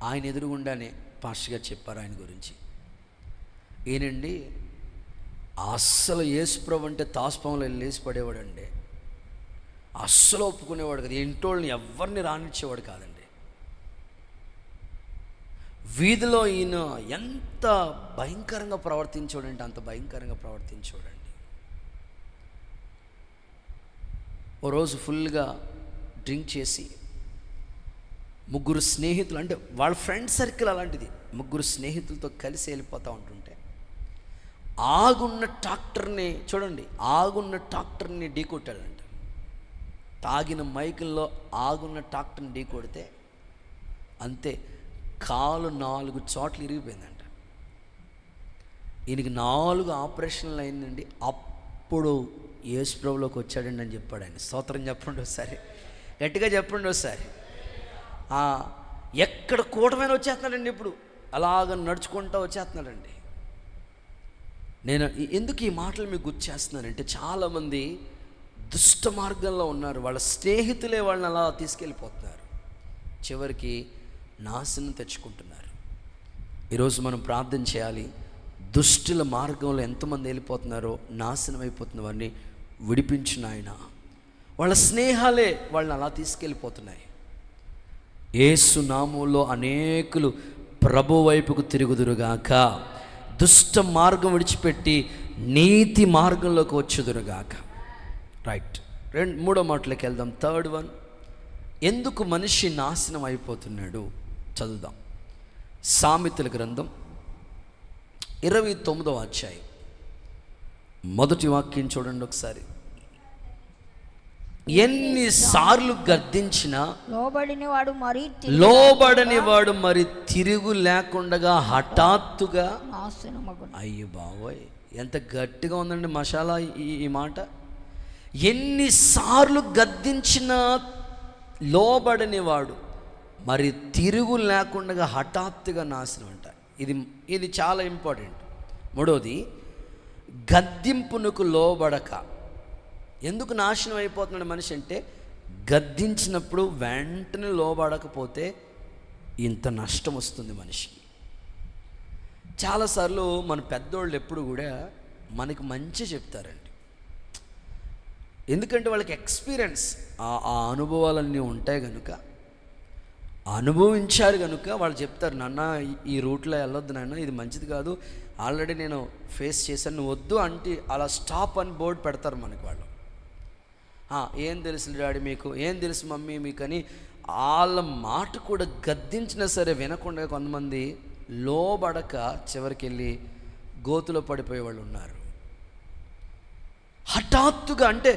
ఆయన ఎదురుగుండానే పాస్టర్ గారు చెప్పారు ఆయన గురించి. ఈయనండి అస్సలు యేసుప్రభు అంటే తాస్పంలో లేచి పడేవాడండి, అస్సలు ఒప్పుకునేవాడు కదా, ఇంటోళ్ళని ఎవరిని రానిచ్చేవాడు కాదండి. వీధిలో ఈయన ఎంత భయంకరంగా ప్రవర్తించాడంటే అంత భయంకరంగా ప్రవర్తించాడండి. ఓ రోజు ఫుల్గా డ్రింక్ చేసి ముగ్గురు స్నేహితులు, అంటే వాళ్ళ ఫ్రెండ్ సర్కిల్ అలాంటిది, ముగ్గురు స్నేహితులతో కలిసి వెళ్ళిపోతూ ఉంటుంటే ఆగున్న ట్రాక్టర్ని చూడండి, ఆగున్న ట్రాక్టర్ని ఢీ కొట్టాడంట. తాగిన మైకుల్లో ఆగున్న ట్రాక్టర్ని ఢీ కొడితే అంతే, కాలు 4 చోట్ల ఇరిగిపోయిందంట. ఈయనకి 4 ఆపరేషన్లు అయిందండి. అప్పుడు యేసుప్రభులోకి వచ్చాడండి అని చెప్పాడు ఆయన. స్తోత్రం చెప్పండి ఒకసారి, గట్టిగా చెప్పండి ఒకసారి. ఎక్కడ కూటమైన వచ్చేస్తున్నాడండి, ఇప్పుడు అలాగ నడుచుకుంటూ వచ్చేస్తున్నాడండి. నేను ఎందుకు ఈ మాటలు మీకు గుర్తు చేస్తున్నానంటే, చాలామంది దుష్ట మార్గంలో ఉన్నారు, వాళ్ళ స్నేహితులే వాళ్ళని అలా తీసుకెళ్ళిపోతున్నారు, చివరికి నాశనం తెచ్చుకుంటున్నారు. ఈరోజు మనం ప్రార్థన చేయాలి. దుష్టుల మార్గంలో ఎంతమంది వెళ్ళిపోతున్నారో, నాశనం అయిపోతున్న వారిని విడిపించిన ఆయన. వాళ్ళ స్నేహాలే వాళ్ళని అలా తీసుకెళ్ళిపోతున్నాయి. యేసు నామములో అనేకులు ప్రభు వైపుకు తిరుగుదురుగాక, దుష్ట మార్గం విడిచిపెట్టి నీతి మార్గంలోకి వచ్చుదురుగాక. రైట్, మూడో మాటలోకి వెళ్దాం. థర్డ్ వన్, ఎందుకు మనిషి నాశనం అయిపోతున్నాడు చదువుదాం. సామెతల గ్రంథం 29వ అధ్యాయం మొదటి వాక్యం చూడండి ఒకసారి. ఎన్నిసార్లు గద్దించినా లోబడని వాడు మరి తిరుగు లేకుండా హఠాత్తుగా నాశనమగును. అయ్యో బాబోయ్, ఎంత గట్టిగా ఉందండి మసాలా ఈ మాట. ఎన్నిసార్లు గద్దించినా లోబడని వాడు మరి తిరుగు లేకుండా హఠాత్తుగా నాశనం అంట. ఇది చాలా ఇంపార్టెంట్. మూడవది, గద్దింపునకు లోబడక ఎందుకు నాశనం అయిపోతున్నాడు మనిషి అంటే, గద్దించినప్పుడు వెంటనే లోబడకపోతే ఇంత నష్టం వస్తుంది మనిషికి. చాలాసార్లు మన పెద్దోళ్ళు ఎప్పుడు కూడా మనకి మంచి చెప్తారండి. ఎందుకంటే వాళ్ళకి ఎక్స్పీరియన్స్, ఆ అనుభవాలన్నీ ఉంటాయి కనుక, అనుభవించారు కనుక వాళ్ళు చెప్తారు, నాన్న ఈ రూట్లో వెళ్ళొద్దు నాన్న, ఇది మంచిది కాదు, ఆల్రెడీ నేను ఫేస్ చేశాను, నువ్వు వద్దు అంటే అలా స్టాప్ అని బోర్డు పెడతారు మనకి వాళ్ళు. ఏం తెలుసు డాడీ మీకు, ఏం తెలుసు మమ్మీ మీకు అని వాళ్ళ మాట కూడా గద్దించినా సరే వినకుండా కొంతమంది లోబడక చివరికి వెళ్ళి గోతులో పడిపోయే వాళ్ళు ఉన్నారు. హఠాత్తుగా అంటే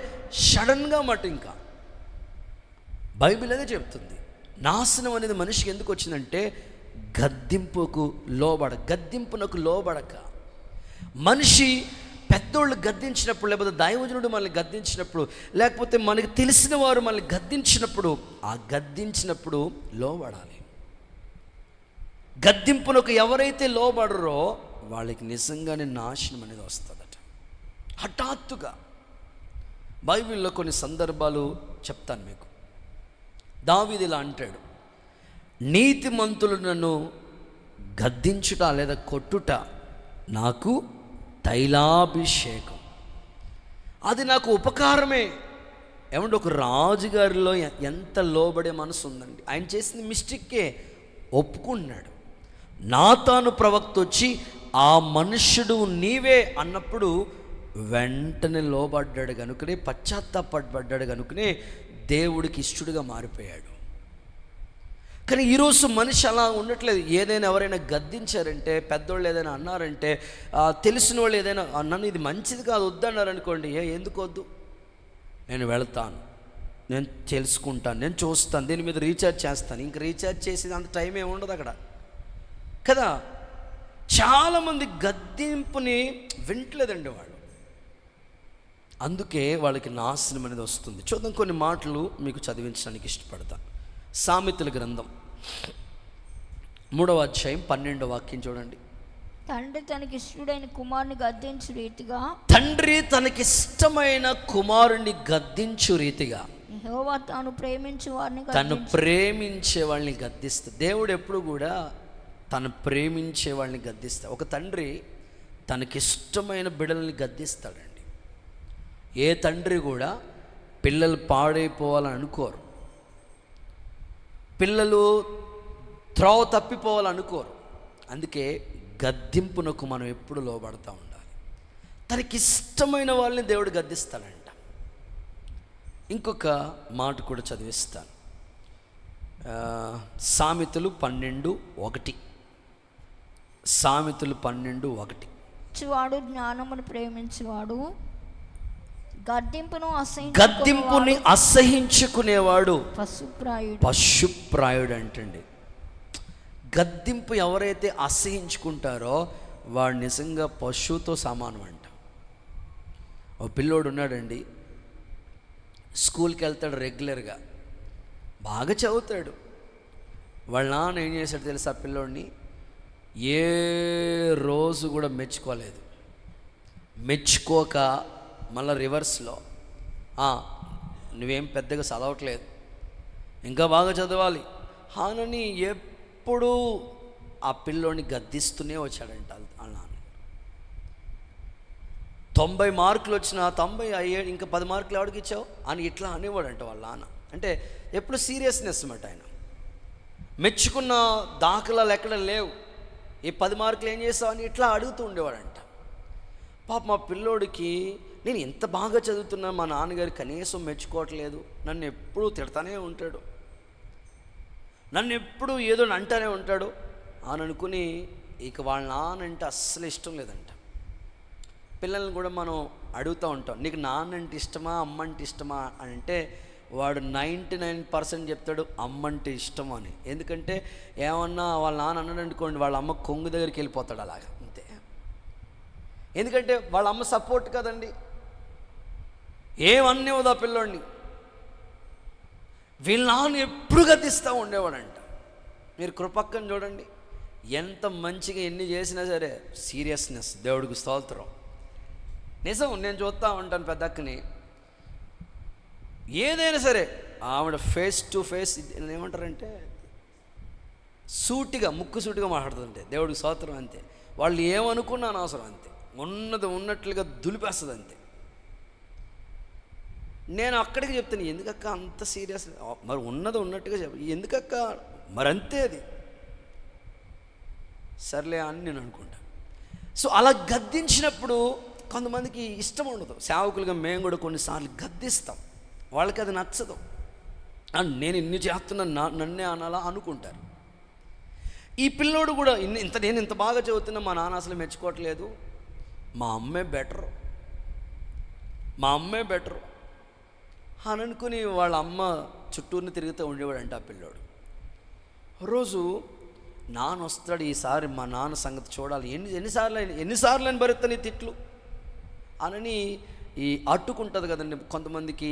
సడన్గా మాట. ఇంకా బైబిల్ అదే చెప్తుంది, నాశనం అనేది మనిషికి ఎందుకు వచ్చిందంటే గద్దింపునకు లోబడక. మనిషి పెద్దోళ్ళు గద్దించినప్పుడు, లేకపోతే దైవజనుడు మనల్ని గద్దించినప్పుడు, లేకపోతే మనకి తెలిసిన వారు మనల్ని గద్దించినప్పుడు, ఆ గద్దించినప్పుడు లోబడాలి. గద్దింపునకు ఎవరైతే లోబడరో వాళ్ళకి నిజంగానే నాశనం అనేది వస్తుందట హఠాత్తుగా. బైబిల్లో కొన్ని సందర్భాలు చెప్తాను మీకు. దావీదు ఇలా అంటాడు, నీతిమంతులు నన్ను గద్దించుట లేదా కొట్టుట నాకు తైలాభిషేకం, అది నాకు ఉపకారమే. ఏమంటే ఒక రాజుగారిలో ఎంత లోబడే మనసు ఉందండి. ఆయన చేసిన మిస్టేక్కే ఒప్పుకుంటున్నాడు. నాతాను ప్రవక్త వచ్చి ఆ మనుష్యుడు నీవే అన్నప్పుడు వెంటనే లోబడ్డాడు కనుకనే, పశ్చాత్తాపడ్డాడు కనుకనే దేవుడికి ఇష్టడుగా మారిపోయాడు. కానీ ఈరోజు మనిషి అలా ఉండట్లేదు. ఏదైనా ఎవరైనా గద్దించారంటే, పెద్దోళ్ళు ఏదైనా అన్నారంటే, తెలిసిన వాళ్ళు ఏదైనా నన్ను ఇది మంచిది కాదు వద్దన్నారు అనుకోండి, ఎందుకు వద్దు, నేను వెళ్తాను, నేను తెలుసుకుంటాను, నేను చూస్తాను, దీని మీద రీఛార్జ్ చేస్తాను. ఇంక రీఛార్జ్ చేసేది అంత టైం ఏమి ఉండదు అక్కడ కదా. చాలామంది గద్దింపుని వింటలేదండి వాళ్ళు, అందుకే వాళ్ళకి నాశనం అనేది వస్తుంది. చూద్దాం, కొన్ని మాటలు మీకు చదివించడానికి ఇష్టపడతాను. సామెతల గ్రంథం 3వ అధ్యాయం 12వ వాక్యం చూడండి. తండ్రి తనకిష్టమైన కుమారుని గద్దించు రీతిగా, తండ్రి తనకిష్టమైన కుమారుని గద్దించు రీతిగా యెహోవా తాను ప్రేమించే వాళ్ళని గద్దిస్తాడు. దేవుడు ఎప్పుడు కూడా తను ప్రేమించే వాళ్ళని గద్దిస్తాడు. ఒక తండ్రి తనకిష్టమైన బిడ్డల్ని గద్దిస్తాడండి. ఏ తండ్రి కూడా పిల్లలు పాడైపోవాలని అనుకోరు, పిల్లలు త్రోవ తప్పిపోవాలనుకోరు. అందుకే గద్దింపునకు మనం ఎప్పుడు లోబడతా ఉండాలి. తనకిష్టమైన వాళ్ళని దేవుడు గద్దిస్తాడంట. ఇంకొక మాట కూడా చదివిస్తాను. సామెతలు 12:1. సామెతలు 12:1. వాడు జ్ఞానమును ప్రేమించేవాడు, గద్దింపుని అసహించుకునేవాడు పశుప్రాయుడు అంటండి. గద్దింపు ఎవరైతే అసహించుకుంటారో వాడు నిజంగా పశువుతో సమానం అంట. ఓ పిల్లోడు ఉన్నాడండి, స్కూల్కి వెళ్తాడు రెగ్యులర్గా, బాగా చదువుతాడు. వాళ్ళ నాన్న ఏం చేశాడు తెలుసా, ఆ పిల్లోడిని ఏ రోజు కూడా మెచ్చుకోలేదు. మెచ్చుకోక మళ్ళీ రివర్స్లో, నువ్వేం పెద్దగా చదవట్లేదు, ఇంకా బాగా చదవాలి అని ఎప్పుడూ ఆ పిల్లోని గద్దిస్తూనే వచ్చాడంట. వాళ్ళ నాన్న 90 మార్కులు వచ్చినా 90 అయ్యాడు, ఇంకా 10 మార్కులు ఎవరికి ఇచ్చావు అని ఇట్లా అనేవాడంట వాళ్ళ నాన్న. అంటే ఎప్పుడు సీరియస్నెస్ అన్నమాట. ఆయన మెచ్చుకున్న దాఖలాలు ఎక్కడ లేవు, ఈ 10 మార్కులు ఏం చేస్తావు అని ఇట్లా అడుగుతూ ఉండేవాడంట. పాప మా పిల్లోడికి, నేను ఎంత బాగా చదువుతున్నా మా నాన్నగారు కనీసం మెచ్చుకోవట్లేదు, నన్ను ఎప్పుడూ తిడతానే ఉంటాడు, నన్ను ఎప్పుడు ఏదో అంటానే ఉంటాడు, అని అనుకుని ఇక వాళ్ళ నాన్న అంటే అస్సలు ఇష్టం లేదంట. పిల్లల్ని కూడా మనం అడుగుతూ ఉంటాం, నీకు నాన్న అంటే ఇష్టమా అమ్మ అంటే ఇష్టమా అని అంటే వాడు 99% చెప్తాడు అమ్మ అంటే ఇష్టం అని. ఎందుకంటే ఏమన్నా వాళ్ళ నాన్న అన్నాడు అనుకోండి, వాళ్ళ అమ్మ కొంగు దగ్గరికి వెళ్ళిపోతాడు అలాగా, అంతే. ఎందుకంటే వాళ్ళ అమ్మ సపోర్ట్ కదండి, ఏమన్నీ వదా పిల్లోడిని. వీళ్ళ నాన్న ఎప్పుడు గతిస్తూ ఉండేవాడంట. మీరు కృపక్కని చూడండి, ఎంత మంచిగా ఎన్ని చేసినా సరే సీరియస్నెస్, దేవుడికి స్తోత్రం. నిజం, నేను చూస్తూ ఉంటాను పెద్దక్కని, ఏదైనా సరే ఆవిడ ఫేస్ టు ఫేస్ ఏమంటారంటే సూటిగా, ముక్కు సూటిగా మాట్లాడుతుంటే దేవుడికి స్తోత్రం, అంతే. వాళ్ళు ఏమనుకున్నాను అవసరం, అంతే, ఉన్నది ఉన్నట్లుగా దులిపేస్తుంది, అంతే. నేను అక్కడికి చెప్తాను, ఎందుకక్క అంత సీరియస్, మరి ఉన్నది ఉన్నట్టుగా ఎందుకక్క, మరి అంతే, అది సర్లే అని నేను అనుకుంటా. సో అలా గద్దించినప్పుడు కొంతమందికి ఇష్టం ఉండదు. సేవకులుగా మేము కూడా కొన్నిసార్లు గద్దిస్తాం, వాళ్ళకి అది నచ్చదు. నేను ఇన్ని చేస్తున్నా నన్నే అనాలా అనుకుంటారు. ఈ పిల్లోడు కూడా నేను ఇంత బాగా చదువుతున్నా మా నాన్న అసలు మెచ్చుకోవట్లేదు, మా అమ్మే బెటరు అని అనుకుని వాళ్ళ అమ్మ చుట్టూరుని తిరుగుతూ ఉండేవాడంట ఆ పిల్లోడు. రోజు నాన్న వస్తాడు, ఈసారి మా నాన్న సంగతి చూడాలి, ఎన్నిసార్లు అని భరిస్తాను ఈ తిట్లు అనని ఈ అట్టుకుంటుంది కదండి కొంతమందికి,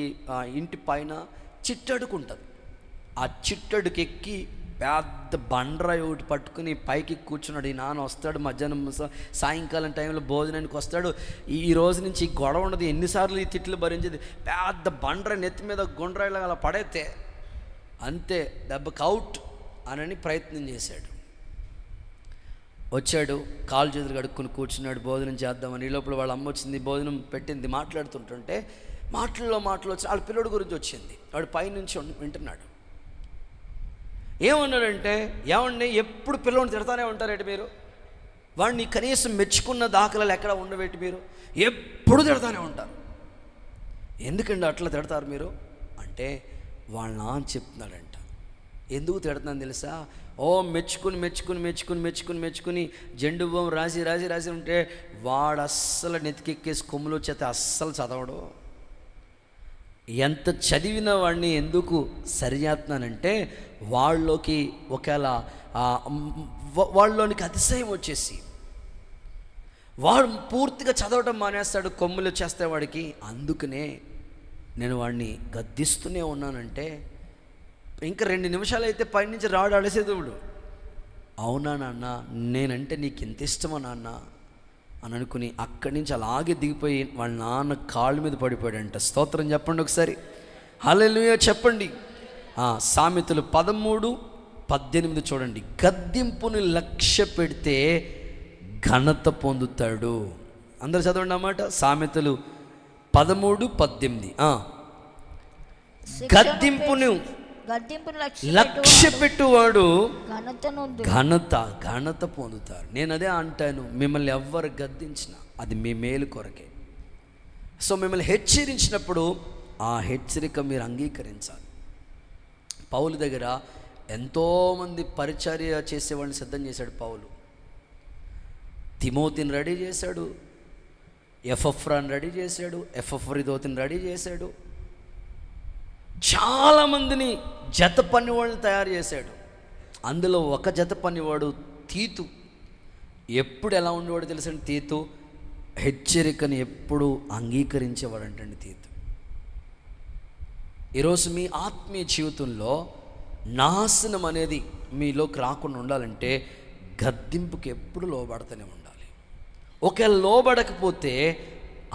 ఇంటి పైన చిట్టడుకుంటుంది. ఆ చిట్టడుకి ఎక్కి పెద్ద బండరాయి ఒకటి పట్టుకుని పైకి కూర్చున్నాడు. ఈ నాన్న వస్తాడు, మధ్యాహ్నం సాయంకాలం టైంలో భోజనానికి వస్తాడు. ఈ రోజు నుంచి గొడవ ఉండదు, ఎన్నిసార్లు ఈ తిట్లు భరించేది, పెద్ద బండరాయి నెత్తి మీద గుండ్రాయిలాగా అలా పడైతే అంతే, దెబ్బకి అవుట్ అనని ప్రయత్నం చేశాడు. వచ్చాడు, కాలు చేతులు కడుక్కుని కూర్చున్నాడు, భోజనం చేద్దామని. ఈ లోపల వాళ్ళ అమ్మ వచ్చింది, భోజనం పెట్టింది. మాట్లాడుతుంటుంటే మాటల్లో వచ్చి వాళ్ళ పిల్లడి గురించి వచ్చింది. వాడు పైనుంచి వింటున్నాడు. ఏమన్నాడంటే, ఏమండి ఎప్పుడు పిల్లల్ని తిడతానే ఉంటారేంటి మీరు, వాడిని కనీసం మెచ్చుకున్న దాఖలాలు ఎక్కడ ఉండవేటి, మీరు ఎప్పుడు తిడతానే ఉంటారు, ఎందుకండి అట్లా తిడతారు మీరు అంటే వాళ్ళ నాన్న చెప్తున్నాడంట. ఎందుకు తిడుతున్నాను తెలుసా, మెచ్చుకుని జెండు బొమ్మ రాసి ఉంటే వాడు అస్సలు నెతికెక్కేసి కొమ్ములు వచ్చేస్తే అస్సలు చదవడు. ఎంత చదివిన వాడిని ఎందుకు సరిచేస్తున్నానంటే వాళ్ళలోకి ఒకవేళ వాళ్ళలోనికి అతిశయం వచ్చేసి వాడు పూర్తిగా చదవటం మానేస్తాడు, కొమ్ములు వచ్చేస్తాయి వాడికి. అందుకనే నేను వాడిని గద్దిస్తూనే ఉన్నానంటే ఇంకా 2 నిమిషాలు అయితే పైనుంచి రాడు అలసేదుడు. అవునా నాన్న, నేనంటే నీకు ఎంత ఇష్టమా నాన్న అని అనుకుని అక్కడి నుంచి అలాగే దిగిపోయి వాళ్ళ నాన్న కాళ్ళ మీద పడిపోయాడంట. స్తోత్రం చెప్పండి ఒకసారి, హల్లెలూయా చెప్పండి. సామెతలు 13:18 చూడండి, గద్దింపుని లక్ష్య పెడితే ఘనత పొందుతాడు. అందరు చదవండి అన్నమాట. సామెతలు 13:18. గద్దింపును లక్ష్య పెట్టువాడు ఘనత పొందుతారు. నేను అదే అంటాను, మిమ్మల్ని ఎవ్వరు గద్దించినా అది మీ మేలు కొరకే. సో మిమ్మల్ని హెచ్చరించినప్పుడు ఆ హెచ్చరిక మీరు అంగీకరించాలి. పౌలు దగ్గర ఎంతోమంది పరిచర్య చేసేవాడిని సిద్ధం చేశాడు పౌలు. తిమోతిని రెడీ చేశాడు, ఎపఫ్రాని రెడీ చేశాడు, ఎపఫ్రోదితుని రెడీ చేశాడు, చాలామందిని జత పనివాళ్ళని తయారు చేశాడు. అందులో ఒక జత పనివాడు తీతు. ఎప్పుడు ఎలా ఉండేవాడు తెలుసండి తీతు, హెచ్చరికని ఎప్పుడు అంగీకరించేవాడంటండి తీతు. ఈరోజు మీ ఆత్మీయ జీవితంలో నాశనం అనేది మీలోకి రాకుండా ఉండాలంటే గద్దింపుకి ఎప్పుడు లోబడుతూనే ఉండాలి. ఒకవేళ లోబడకపోతే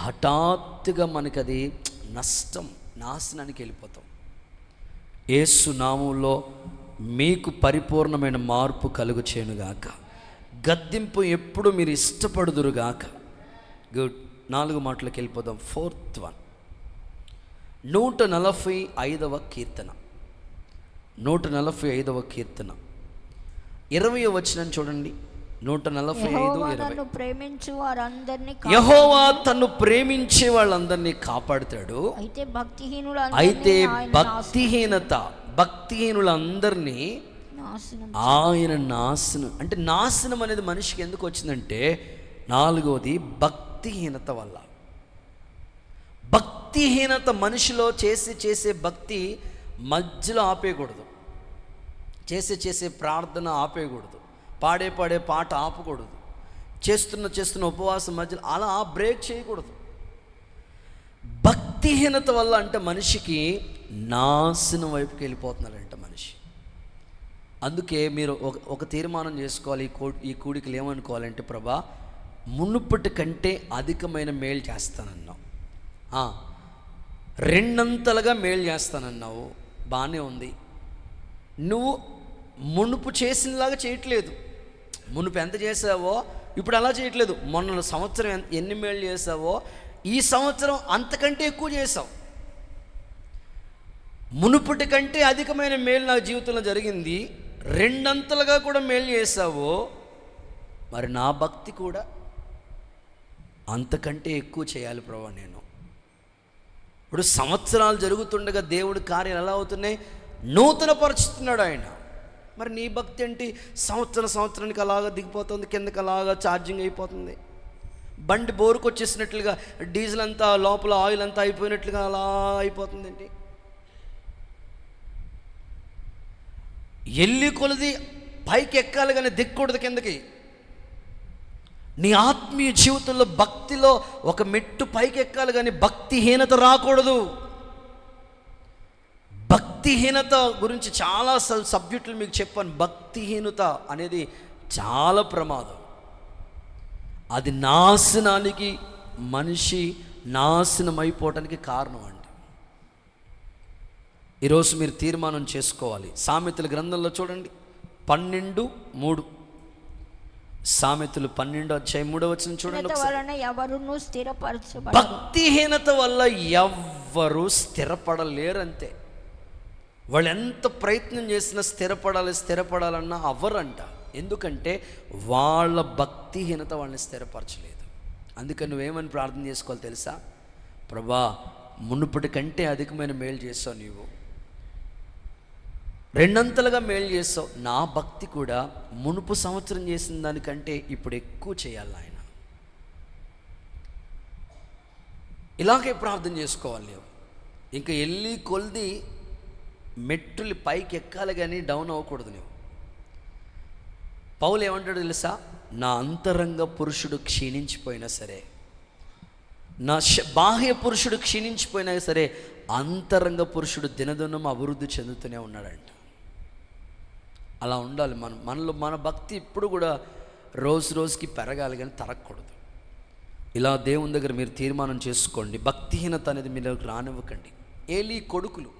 హఠాత్తుగా మనకి అది నష్టం, నాశనానికి వెళ్ళిపోతాం. యేసు నామములో మీకు పరిపూర్ణమైన మార్పు కలుగు చేయనుగాక. గద్దింపు ఎప్పుడు మీరు ఇష్టపడుదురుగాక. గుడ్. 4 మాటలకు వెళ్ళిపోదాం. 4th one, 145వ కీర్తన. 145వ కీర్తన 20వ వచనం చూడండి. 145:20. యెహోవా తన్ను ప్రేమించే వాళ్ళందరినీ కాపాడుతాడు. అయితే భక్తిహీనులందరినీ నాశనం ఆయన నాశనం. అంటే నాశనం అనేది మనిషికి ఎందుకు వచ్చిందంటే, నాలుగోది భక్తిహీనత వల్ల. భక్తిహీనత మనిషిలో చేసే భక్తి మధ్యలో ఆపేయకూడదు, చేసే ప్రార్థన ఆపేయకూడదు, పాడే పాట ఆపకూడదు, చేస్తున్న ఉపవాసం మధ్యలో అలా బ్రేక్ చేయకూడదు. భక్తిహీనత వల్ల అంటే మనిషికి నాశనం వైపుకి వెళ్ళిపోతున్నాడంట మనిషి. అందుకే మీరు ఒక తీర్మానం చేసుకోవాలి. ఈ కూడికలు ఏమనుకోవాలంటే, ప్రభా మునుపటి కంటే అధికమైన మేలు చేస్తానన్నావు, రెండంతలుగా మేలు చేస్తానన్నావు, బాగానే ఉంది. నువ్వు మునుపు చేసినలాగా చేయట్లేదు. మునుపు ఎంత చేసావో ఇప్పుడు అలా చేయట్లేదు. మొన్న సంవత్సరం ఎన్ని మేలు చేసావో ఈ సంవత్సరం అంతకంటే ఎక్కువ చేసావు. మునుపటి కంటే అధికమైన మేలు నా జీవితంలో జరిగింది, రెండంతలుగా కూడా మేలు చేసావు. మరి నా భక్తి కూడా అంతకంటే ఎక్కువ చేయాలి ప్రభా. నేను ఇప్పుడు సంవత్సరాలు జరుగుతుండగా దేవుడి కార్యాలు ఎలా అవుతున్నాయి? నూతన పరుచుతున్నాడు ఆయన. మరి నీ భక్తి ఏంటి? సంవత్సరానికి అలాగా దిగిపోతుంది, కిందకి అలాగా ఛార్జింగ్ అయిపోతుంది. బండి బోరుకు వచ్చేసినట్లుగా డీజిల్ అంతా లోపల ఆయిల్ అంతా అయిపోయినట్లుగా అలా అయిపోతుంది ఏంటి? ఎల్లి కొలది పైకి ఎక్కాలి కానీ దిక్కకూడదు కిందకి. నీ ఆత్మీయ జీవితంలో భక్తిలో ఒక మెట్టు పైకి ఎక్కాలి కానీ భక్తిహీనత రాకూడదు. భక్తిహీనత గురించి చాలా సబ్జెక్టులు మీకు చెప్పాను. భక్తిహీనత అనేది చాలా ప్రమాదం. అది నాశనానికి, మనిషి నాశనం అయిపోవటానికి కారణం అండి. ఈరోజు మీరు తీర్మానం చేసుకోవాలి. సామెతల గ్రంథంలో చూడండి 12:3. సామెతలు 12:3 చూడండి. భక్తిహీనత వల్ల ఎవ్వరూ స్థిరపడలేరంతే. వాళ్ళు ఎంత ప్రయత్నం చేసినా స్థిరపడాలన్నా అవ్వరంట. ఎందుకంటే వాళ్ళ భక్తిహీనత వాళ్ళని స్థిరపరచలేదు. అందుకని నువ్వేమని ప్రార్థన చేసుకోవాలి తెలుసా? ప్రభా మునుపటి కంటే అధికమైన మేలు చేసావు, నీవు రెండంతలుగా మేలు చేస్తావు. నా భక్తి కూడా మునుపు సంవత్సరం చేసిన దానికంటే ఇప్పుడు ఎక్కువ చేయాలి ఆయన. ఇలాగే ప్రార్థన చేసుకోవాలి నువ్వు. ఇంకా వెళ్ళి కొలిది మెట్టులు పైకి ఎక్కాలి కానీ డౌన్ అవ్వకూడదు నువ్వు. పౌలు ఏమంటాడు తెలుసా? నా అంతరంగ పురుషుడు క్షీణించిపోయినా సరే, నా బాహ్య పురుషుడు క్షీణించిపోయినా సరే, అంతరంగ పురుషుడు దినదినం అభివృద్ధి చెందుతూనే ఉన్నాడంట. అలా ఉండాలి. మనలో మన భక్తి ఇప్పుడు కూడా రోజుకి పెరగాలి కానీ తరగకూడదు. ఇలా దేవుని దగ్గర మీరు తీర్మానం చేసుకోండి. భక్తిహీనత అనేది మీలోకి రానివ్వకండి. ఏలీ కొడుకులు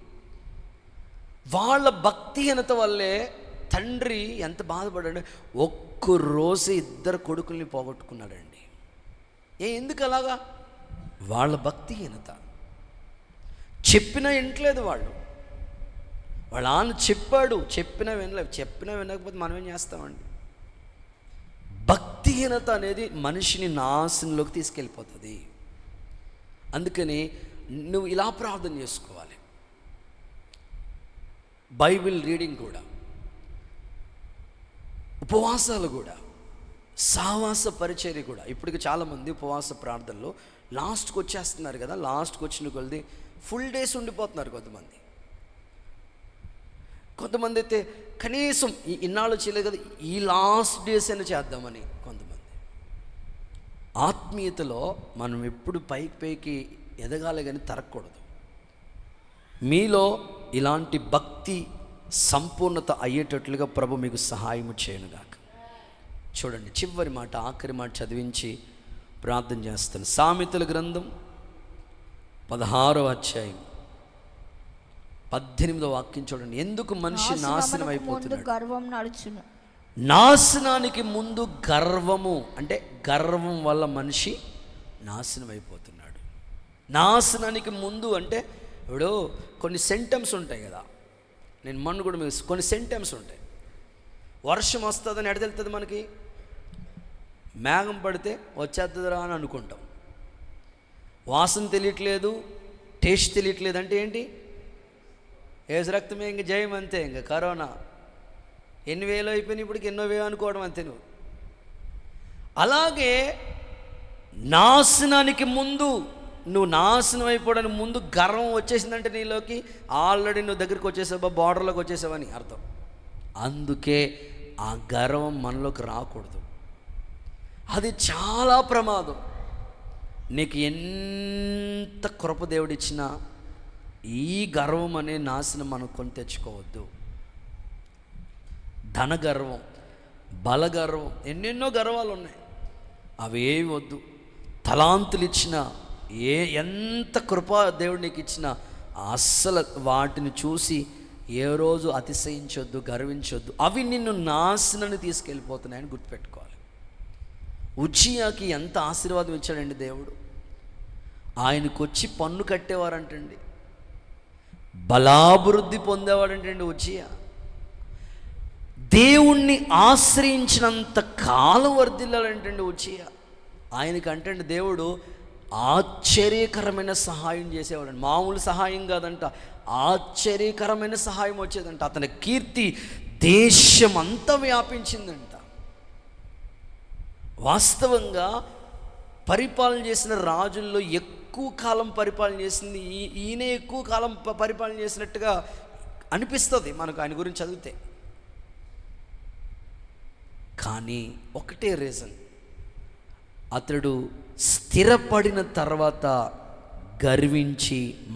వాళ్ళ భక్తిహీనత వల్లే తండ్రి ఎంత బాధపడాడు. ఒక్కరోజు 2 కొడుకుల్ని పోగొట్టుకున్నాడండి. ఎందుకు అలాగా? వాళ్ళ భక్తిహీనత. చెప్పినా వినట్లేదు వాళ్ళు. వాళ్ళ ఆయన చెప్పినా వినలేకపోతే మనం ఏం చేస్తామండి? భక్తిహీనత అనేది మనిషిని నాశనంలోకి తీసుకెళ్ళిపోతుంది. అందుకని నువ్వు ఇలా ప్రార్థన చేసుకోవాలి. బైబిల్ రీడింగ్ కూడా, ఉపవాసాలు కూడా, సావాస పరిచర్య కూడా. ఇప్పటికి చాలామంది ఉపవాస ప్రార్థనలో లాస్ట్కి వచ్చేస్తున్నారు కదా. లాస్ట్కి వచ్చిన కొద్ది ఫుల్ డేస్ ఉండిపోతున్నారు కొంతమంది అయితే కనీసం ఇన్నాళ్ళు చేయలేదు కదా, ఈ లాస్ట్ డేస్ అయినా చేద్దామని కొంతమంది. ఆత్మీయతలో మనం ఎప్పుడు పైకి ఎదగాలి కానీ తరగకూడదు. మీలో ఇలాంటి భక్తి సంపూర్ణత అయ్యేటట్లుగా ప్రభు మీకు సహాయం చేయనుగాక. చూడండి, చివరి మాట, ఆఖరి మాట చదివించి ప్రార్థన చేస్తాను. సామెతల గ్రంథం 16వ అధ్యాయం 18వ వాక్యం చూడండి. ఎందుకు మనిషి నాశనం అయిపోతున్నాడు? గర్వం నడుచును. నాశనానికి ముందు గర్వము, అంటే గర్వం వల్ల మనిషి నాశనం అయిపోతున్నాడు. నాశనానికి ముందు అంటే ఇప్పుడు కొన్ని సెంటెమ్స్ ఉంటాయి కదా. నేను మొన్న కూడా మీకు కొన్ని సెంటెమ్స్ ఉంటాయి. వర్షం వస్తుందని ఎడ తెలుస్తుంది మనకి? మేఘం పడితే వచ్చేస్తుందిరా అని అనుకుంటాం. వాసన తెలియట్లేదు, టేస్ట్ తెలియట్లేదు అంటే ఏంటి? ఏసు రక్తమే ఇంక జయం, అంతే. ఇంక కరోనా ఎన్ని వేలు అయిపోయినాయి, ఇప్పటికి ఎన్నో వేలు అనుకోవడం అంతే నువ్వు. అలాగే నాశనానికి ముందు, నువ్వు నాశనం అయిపోవడానికి ముందు గర్వం వచ్చేసిందంటే నీలోకి, ఆల్రెడీ నువ్వు దగ్గరికి వచ్చేసావా, బార్డర్లోకి వచ్చేసావని అర్థం. అందుకే ఆ గర్వం మనలోకి రాకూడదు. అది చాలా ప్రమాదం. నీకు ఎంత కృప దేవుడిచ్చినా ఈ గర్వం అనే నాశనం మనం కొని తెచ్చుకోవద్దు. ధన గర్వం, బల గర్వం, ఎన్నెన్నో గర్వాలు ఉన్నాయి, అవి ఏవి వద్దు. తలాంతులు ఇచ్చినా, ఎంత కృప దేవుడు నీకు ఇచ్చినా అస్సలు వాటిని చూసి ఏ రోజు అతిశయించొద్దు, గర్వించొద్దు. అవి నిన్ను నాశనాన్ని తీసుకెళ్ళిపోతున్నాయని గుర్తుపెట్టుకోవాలి. ఉజ్జియాకి ఎంత ఆశీర్వాదం ఇచ్చాడండి దేవుడు. ఆయనకు వచ్చి పన్ను కట్టేవారంటండి, బలాభివృద్ధి పొందేవాడంటండి ఉజ్జియా. దేవుణ్ణి ఆశ్రయించినంత కాలం వర్ధిల్లాడంటండి ఉజ్జియా. ఆయనకంటండి దేవుడు ఆశ్చర్యకరమైన సహాయం చేసేవాడండి. మామూలు సహాయం కాదంట, ఆశ్చర్యకరమైన సహాయం వచ్చేదంట. అతని కీర్తి దేశమంతా వ్యాపించిందంట. వాస్తవంగా పరిపాలన చేసిన రాజుల్లో ఎక్కువ కాలం పరిపాలన చేసింది ఈయనే ఎక్కువ కాలం పరిపాలన చేసినట్టుగా అనిపిస్తుంది మనకు ఆయన గురించి చదివితే. కానీ ఒకటే రీజన్, అతడు స్థిరపడిన తర్వాత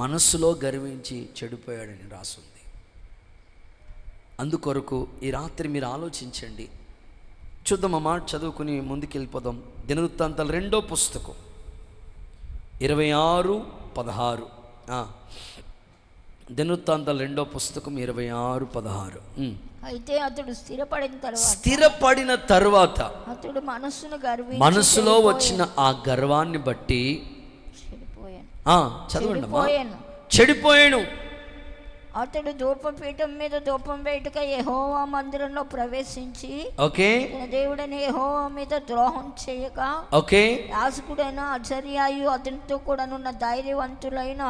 మనసులో గర్వించి చెడిపోయాడని రాసుంది. అందుకొరకు ఈ రాత్రి మీరు ఆలోచించండి. చూద్దాం, ఆ మాట చదువుకుని ముందుకెళ్ళిపోదాం. దినవృత్తాంతాలు 2వ పుస్తకం 26:16. దినవృత్తాంతాలు 2వ పుస్తకం 26:16. అయితే అతడు స్థిరపడిన తరువాత అతడు మనసులో వచ్చిన ఆ గర్వాన్ని బట్టి చదవండి, చెడిపోయాను. అతడు ధూపపీఠం మీద ధూపం వేయటక యెహోవా మందిరంలో ప్రవేశించి దేవుడైన యెహోవా మీద ద్రోహం చేయక యాజకుడైన అజర్యాయు అతనితో కూడా ఉన్న ధైర్యవంతులైన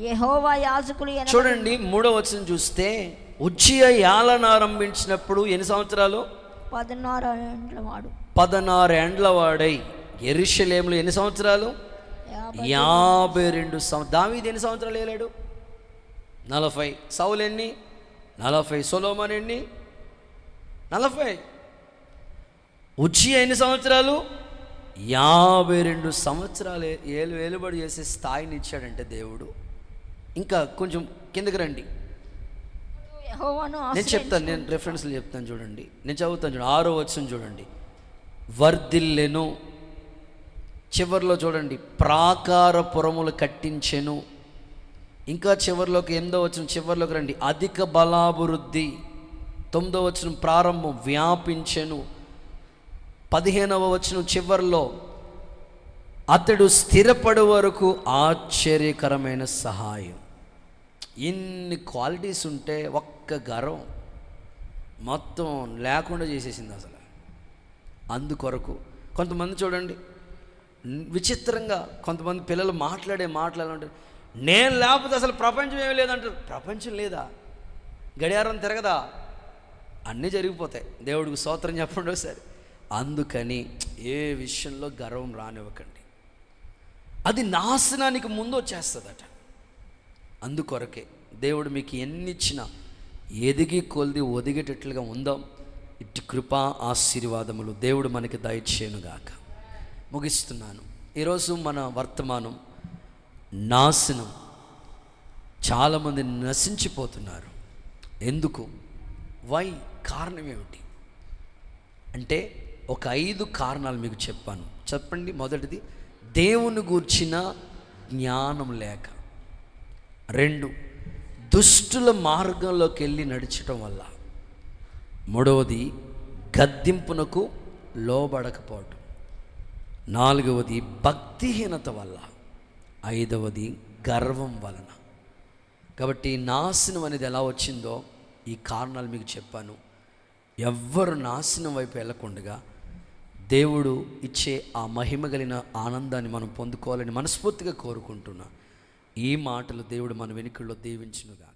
యెహోవా యాజకులు. చూడండి 3వ వచనం చూస్తే, ఉజ్జియా ఏలన ఆరంభించినప్పుడు ఎన్ని సంవత్సరాలు? 16 ఏండ్ల వాడై యెరూషలేములో ఎన్ని సంవత్సరాలు? 52 సంవత్సరాలు. దావీదు ఎన్ని సంవత్సరాలు ఏలాడు? 40. సౌలు ఎన్ని? 40. సొలొమోను ఎన్ని? 40. ఉజ్జియా ఎన్ని సంవత్సరాలు? 52 సంవత్సరాలు ఏలుబడి చేసే స్థాయిని ఇచ్చాడంటే దేవుడు. ఇంకా కొంచెం కిందకి రండి, నేను చెప్తాను, నేను రెఫరెన్స్లు చెప్తాను చూడండి, నేను చదువుతాను చూడండి. 6వ వచనం చూడండి, వర్ధిల్లెను. చివరిలో చూడండి, ప్రాకారపురములు కట్టించెను. ఇంకా చివరిలోకి 8వ వచనం చివరిలోకి రండి, అధిక బలాభివృద్ధి. 9వ వచనం ప్రారంభం, వ్యాపించెను. 15వ వచనం చివరిలో, అతడు స్థిరపడే వరకు ఆశ్చర్యకరమైన సహాయం. ఇన్ని క్వాలిటీస్ ఉంటే ఒక్క గర్వం మొత్తం లేకుండా చేసేసింది అసలు. అందుకొరకు కొంతమంది చూడండి, విచిత్రంగా కొంతమంది పిల్లలు మాట్లాడాలంటే, నేను లేకపోతే అసలు ప్రపంచం ఏమీ లేదంటారు. ప్రపంచం లేదా? గడియారం తిరగదా? అన్నీ జరిగిపోతాయి. దేవుడికి స్తోత్రం చెప్పండి ఒకసారి. అందుకని ఏ విషయంలో గర్వం రానివ్వకండి, అది నాశనానికి ముందు వచ్చేస్తుందట. అందుకొరకే దేవుడు మీకు ఎన్ని ఇచ్చినా ఎదిగి కొలిది ఒదిగేటట్లుగా ఉందాం. ఇటు కృపా ఆశీర్వాదములు దేవుడు మనకి దయచేయునుగాక. ముగిస్తున్నాను. ఈరోజు మన వర్తమానం నాశనం. చాలామంది నశించిపోతున్నారు. ఎందుకు? కారణం ఏమిటి అంటే ఒక 5 కారణాలు మీకు చెప్పాను. చెప్పండి. మొదటిది, దేవుని గూర్చిన జ్ఞానం లేక. 2, దుష్టుల మార్గంలోకి వెళ్ళి నడిచటం వల్ల. 3వది, గద్దింపునకు లోబడకపోవటం. 4వది, భక్తిహీనత వల్ల. 5వది, గర్వం వలన. కాబట్టి నాశనం అనేది ఎలా వచ్చిందో ఈ కారణాలు మీకు చెప్పాను. ఎవ్వరు నాశనం వైపు వెళ్ళకుండగా దేవుడు ఇచ్చే ఆ మహిమ కలిగిన ఆనందాన్ని మనం పొందుకోవాలని మనస్ఫూర్తిగా కోరుకుంటున్నా. ఈ మాటలు దేవుడు మన వెనుకల్లో దీవించునుగా.